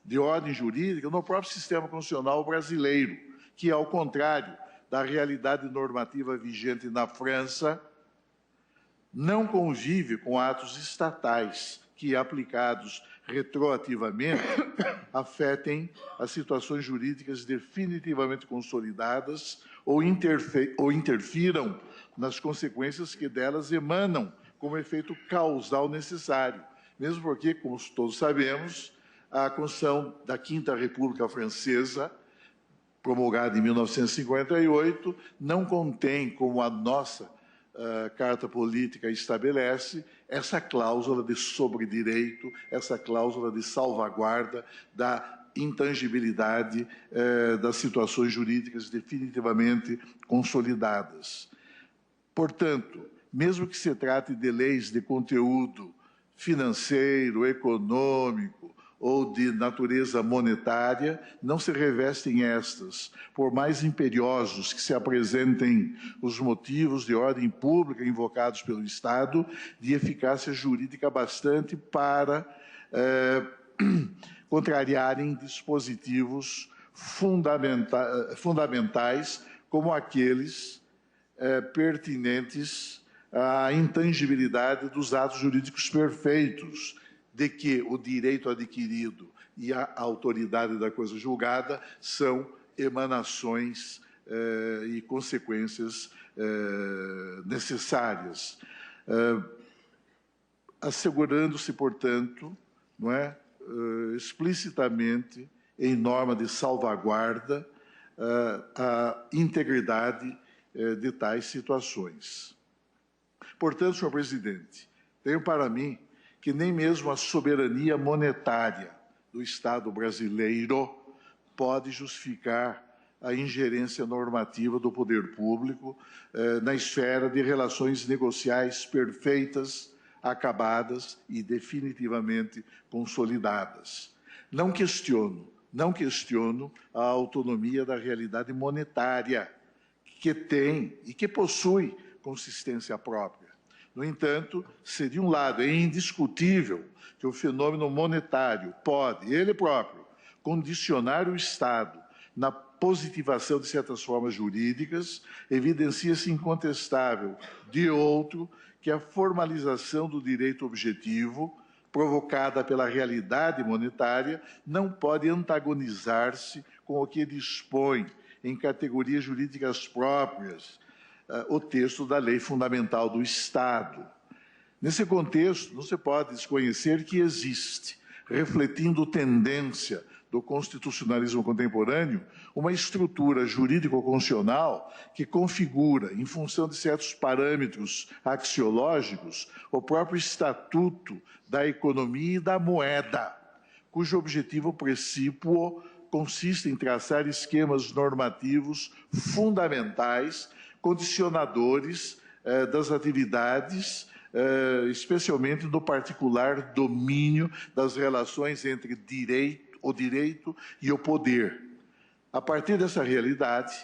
de ordem jurídica no próprio sistema constitucional brasileiro, que, ao contrário da realidade normativa vigente na França, não convive com atos estatais que, aplicados retroativamente, afetem as situações jurídicas definitivamente consolidadas ou interfiram nas consequências que delas emanam como efeito causal necessário. Mesmo porque, como todos sabemos, a Constituição da Quinta República Francesa, promulgada em 1958, não contém, como a nossa Carta Política estabelece, essa cláusula de sobredireito, essa cláusula de salvaguarda da intangibilidade das situações jurídicas definitivamente consolidadas. Portanto, mesmo que se trate de leis de conteúdo financeiro, econômico ou de natureza monetária, não se revestem estas, por mais imperiosos que se apresentem os motivos de ordem pública invocados pelo Estado, de eficácia jurídica bastante para contrariarem dispositivos fundamentais como aqueles pertinentes à intangibilidade dos atos jurídicos perfeitos, de que o direito adquirido e a autoridade da coisa julgada são emanações e consequências necessárias, assegurando-se, portanto, não é, explicitamente, em norma de salvaguarda, a integridade de tais situações. Portanto, senhor presidente, tenho para mim que nem mesmo a soberania monetária do Estado brasileiro pode justificar a ingerência normativa do poder público na esfera de relações negociais perfeitas, acabadas e definitivamente consolidadas. Não questiono a autonomia da realidade monetária, que tem e que possui consistência própria. No entanto, se de um lado é indiscutível que o fenômeno monetário pode, ele próprio, condicionar o Estado na positivação de certas formas jurídicas, evidencia-se incontestável, de outro, que a formalização do direito objetivo, provocada pela realidade monetária, não pode antagonizar-se com o que dispõe, em categorias jurídicas próprias, o texto da Lei Fundamental do Estado. Nesse contexto, não se pode desconhecer que existe, refletindo tendência do constitucionalismo contemporâneo, uma estrutura jurídico-constitucional que configura, em função de certos parâmetros axiológicos, o próprio estatuto da economia e da moeda, cujo objetivo precípuo consiste em traçar esquemas normativos fundamentais, condicionadores das atividades, especialmente no particular domínio das relações entre o direito e o poder. A partir dessa realidade,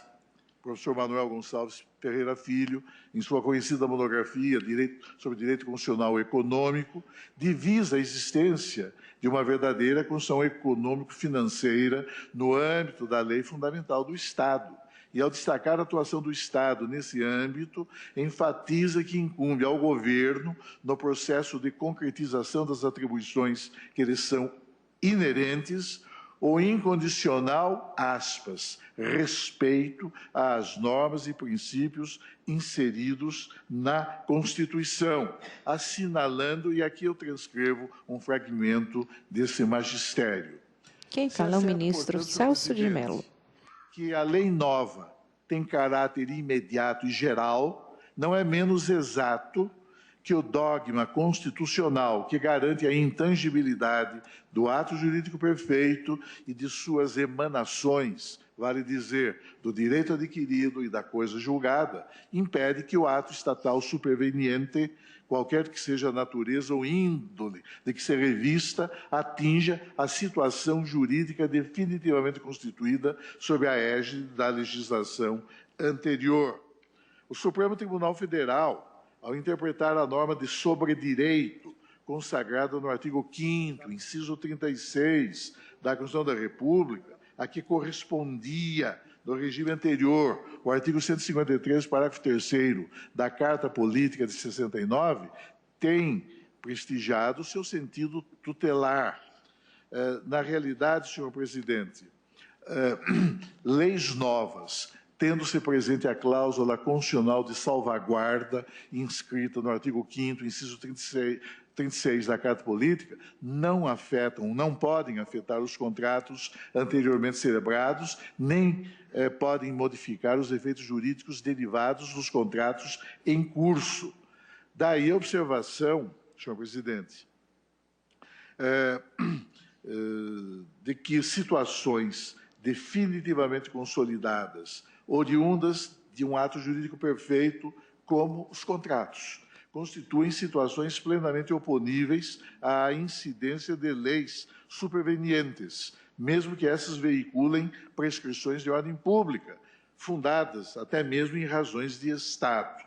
o professor Manuel Gonçalves Ferreira Filho, em sua conhecida monografia sobre Direito Constitucional Econômico, divisa a existência de uma verdadeira construção econômico-financeira no âmbito da Lei Fundamental do Estado. E, ao destacar a atuação do Estado nesse âmbito, enfatiza que incumbe ao governo, no processo de concretização das atribuições que lhes são inerentes, o incondicional, aspas, respeito às normas e princípios inseridos na Constituição, assinalando, e aqui eu transcrevo um fragmento desse magistério. Quem fala é o ministro Celso de Mello. Que a lei nova tem caráter imediato e geral, não é menos exato que o dogma constitucional que garante a intangibilidade do ato jurídico perfeito e de suas emanações, vale dizer, do direito adquirido e da coisa julgada, impede que o ato estatal superveniente, qualquer que seja a natureza ou índole de que se revista, atinja a situação jurídica definitivamente constituída sob a égide da legislação anterior. O Supremo Tribunal Federal, ao interpretar a norma de sobredireito consagrada no artigo 5º, inciso 36 da Constituição da República, a que correspondia do regime anterior, o artigo 153, parágrafo 3º da Carta Política de 69, tem prestigiado seu sentido tutelar. Na realidade, senhor presidente, leis novas, tendo-se presente a cláusula constitucional de salvaguarda inscrita no artigo 5º, inciso 36 da Carta Política, não afetam, não podem afetar os contratos anteriormente celebrados, nem podem modificar os efeitos jurídicos derivados dos contratos em curso. Daí a observação, senhor presidente, de que situações definitivamente consolidadas, oriundas de um ato jurídico perfeito, como os contratos, constituem situações plenamente oponíveis à incidência de leis supervenientes, mesmo que essas veiculem prescrições de ordem pública, fundadas até mesmo em razões de Estado.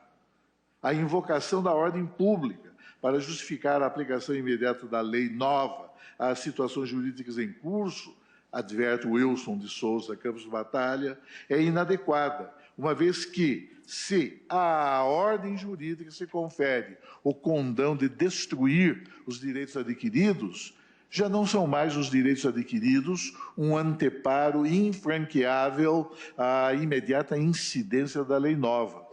A invocação da ordem pública para justificar a aplicação imediata da lei nova às situações jurídicas em curso, adverte Wilson de Souza Campos Batalha, é inadequada, uma vez que, se à ordem jurídica se confere o condão de destruir os direitos adquiridos, já não são mais os direitos adquiridos um anteparo infranqueável à imediata incidência da lei nova.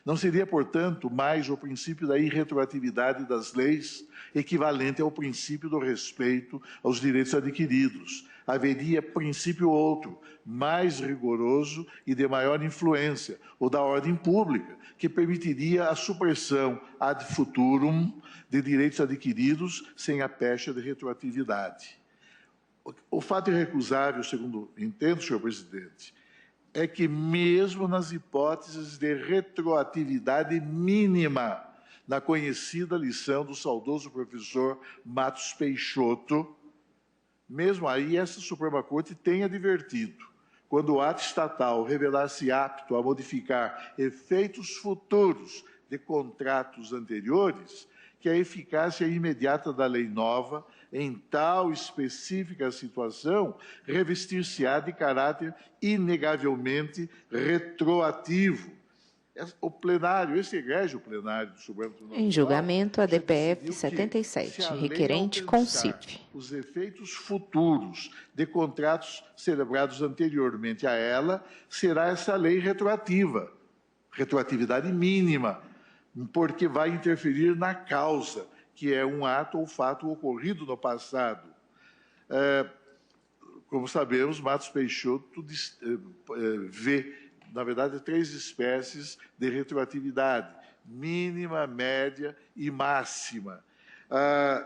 Não seria, portanto, mais o princípio da irretroatividade das leis equivalente ao princípio do respeito aos direitos adquiridos. Haveria princípio outro, mais rigoroso e de maior influência, o da ordem pública, que permitiria a supressão ad futurum de direitos adquiridos sem a pecha de retroatividade. O fato irrecusável, segundo entendo, senhor presidente, é que mesmo nas hipóteses de retroatividade mínima, na conhecida lição do saudoso professor Matos Peixoto, mesmo aí, essa Suprema Corte tem advertido, quando o ato estatal revelar-se apto a modificar efeitos futuros de contratos anteriores, que a eficácia imediata da lei nova, em tal específica situação, revestir-se-á de caráter inegavelmente retroativo. o plenário, esse egrégio plenário do Supremo Tribunal Em julgamento, a DPF decidiu que, 77, se a lei requerente alcançar CONCIP. os efeitos futuros de contratos celebrados anteriormente a ela, será essa lei retroativa, retroatividade mínima, porque vai interferir na causa, que é um ato ou fato ocorrido no passado. Como sabemos, Matos Peixoto vê, na verdade, 3 espécies de retroatividade: mínima, média e máxima,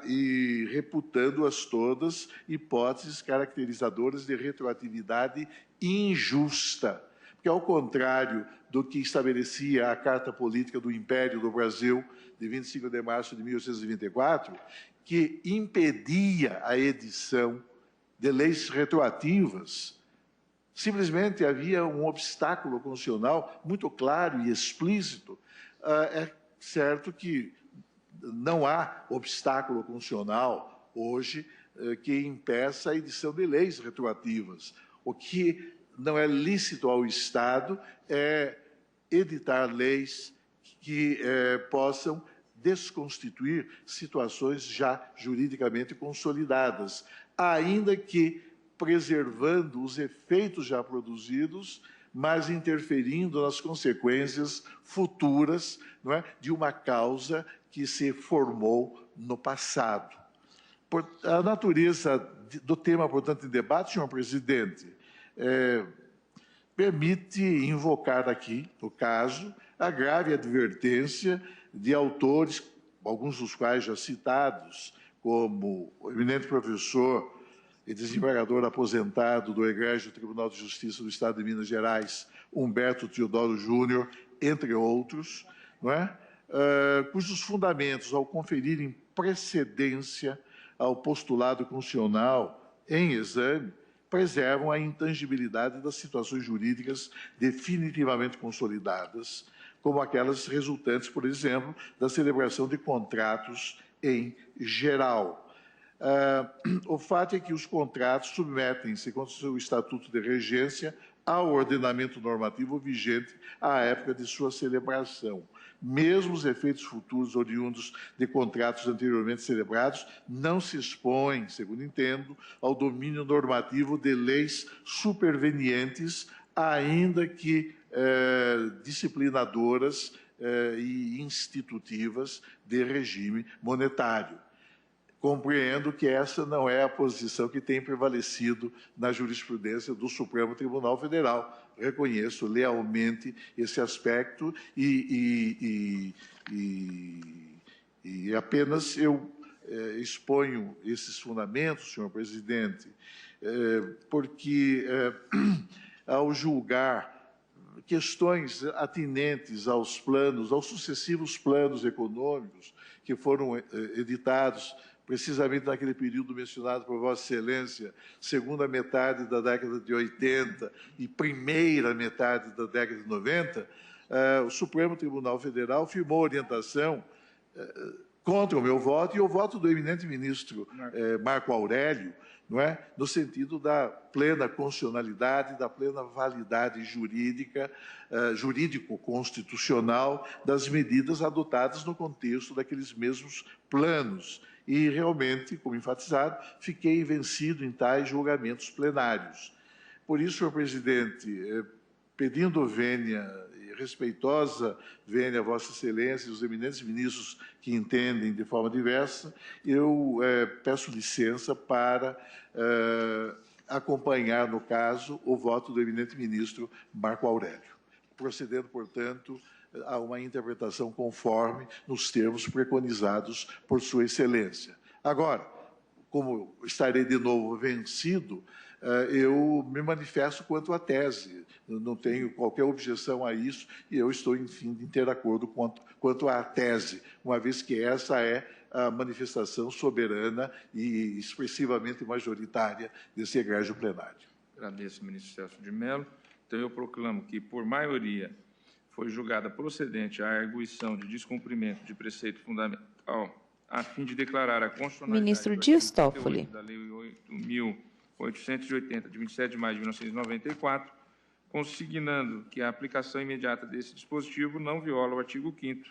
e reputando-as todas hipóteses caracterizadoras de retroatividade injusta. Porque, ao contrário do que estabelecia a Carta Política do Império do Brasil, de 25 de março de 1824, que impedia a edição de leis retroativas, simplesmente havia um obstáculo constitucional muito claro e explícito. É certo que não há obstáculo constitucional hoje que impeça a edição de leis retroativas. O que não é lícito ao Estado é editar leis que possam desconstituir situações já juridicamente consolidadas, ainda que preservando os efeitos já produzidos, mas interferindo nas consequências futuras, não é, de uma causa que se formou no passado. A natureza do tema, portanto, em debate, senhor presidente, permite invocar aqui, no caso, a grave advertência de autores, alguns dos quais já citados, como o eminente professor e desembargador aposentado do Egrégio Tribunal de Justiça do Estado de Minas Gerais, Humberto Teodoro Júnior, entre outros, não é? Cujos fundamentos, ao conferirem precedência ao postulado constitucional em exame, preservam a intangibilidade das situações jurídicas definitivamente consolidadas, como aquelas resultantes, por exemplo, da celebração de contratos em geral. O fato é que os contratos submetem-se, contra o seu estatuto de regência, ao ordenamento normativo vigente à época de sua celebração. Mesmo os efeitos futuros oriundos de contratos anteriormente celebrados não se expõem, segundo entendo, ao domínio normativo de leis supervenientes, ainda que disciplinadoras e institutivas de regime monetário. Compreendo que essa não é a posição que tem prevalecido na jurisprudência do Supremo Tribunal Federal. Reconheço lealmente esse aspecto e apenas eu exponho esses fundamentos, senhor presidente, porque ao julgar questões atinentes aos planos, aos sucessivos planos econômicos que foram editados precisamente naquele período mencionado por Vossa Excelência, segunda metade da década de 80 e primeira metade da década de 90, o Supremo Tribunal Federal firmou orientação contra o meu voto e o voto do eminente ministro Marco Aurélio, não é? No sentido da plena constitucionalidade, da plena validade jurídica, jurídico-constitucional das medidas adotadas no contexto daqueles mesmos planos. E, realmente, como enfatizado, fiquei vencido em tais julgamentos plenários. Por isso, senhor presidente, pedindo vênia, respeitosa vênia a Vossa Excelência e os eminentes ministros que entendem de forma diversa, eu peço licença para acompanhar, no caso, o voto do eminente ministro Marco Aurélio, procedendo, portanto, a uma interpretação conforme nos termos preconizados por Sua Excelência. Agora, como estarei de novo vencido, eu me manifesto quanto à tese, não tenho qualquer objeção a isso e eu estou, enfim, de inteiro acordo quanto à tese, uma vez que essa é a manifestação soberana e expressivamente majoritária desse egrégio plenário. Agradeço, ministro Celso de Mello. Então, eu proclamo que, por maioria, foi julgada procedente a arguição de descumprimento de preceito fundamental a fim de declarar a constitucionalidade Ministro Dias Toffoli. da Lei 8.880, de 27 de maio de 1994, consignando que a aplicação imediata desse dispositivo não viola o artigo 5º,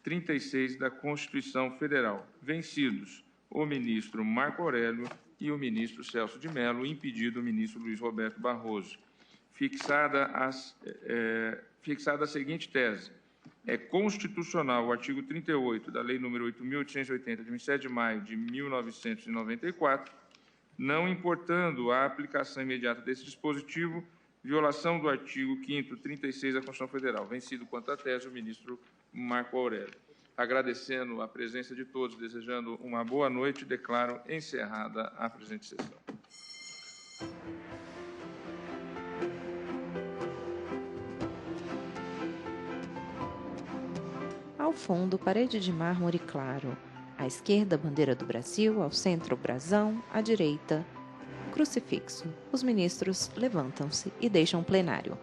36 da Constituição Federal, vencidos o ministro Marco Aurélio e o ministro Celso de Mello, impedido o ministro Luiz Roberto Barroso. Fixada a seguinte tese: é constitucional o artigo 38 da Lei nº 8.880, de 27 de maio de 1994, não importando a aplicação imediata desse dispositivo, violação do artigo 5º, 36 da Constituição Federal, vencido quanto à tese o ministro Marco Aurélio. Agradecendo a presença de todos, desejando uma boa noite, declaro encerrada a presente sessão. Ao fundo, parede de mármore claro. À esquerda, bandeira do Brasil. Ao centro, brasão. À direita, crucifixo. Os ministros levantam-se e deixam o plenário.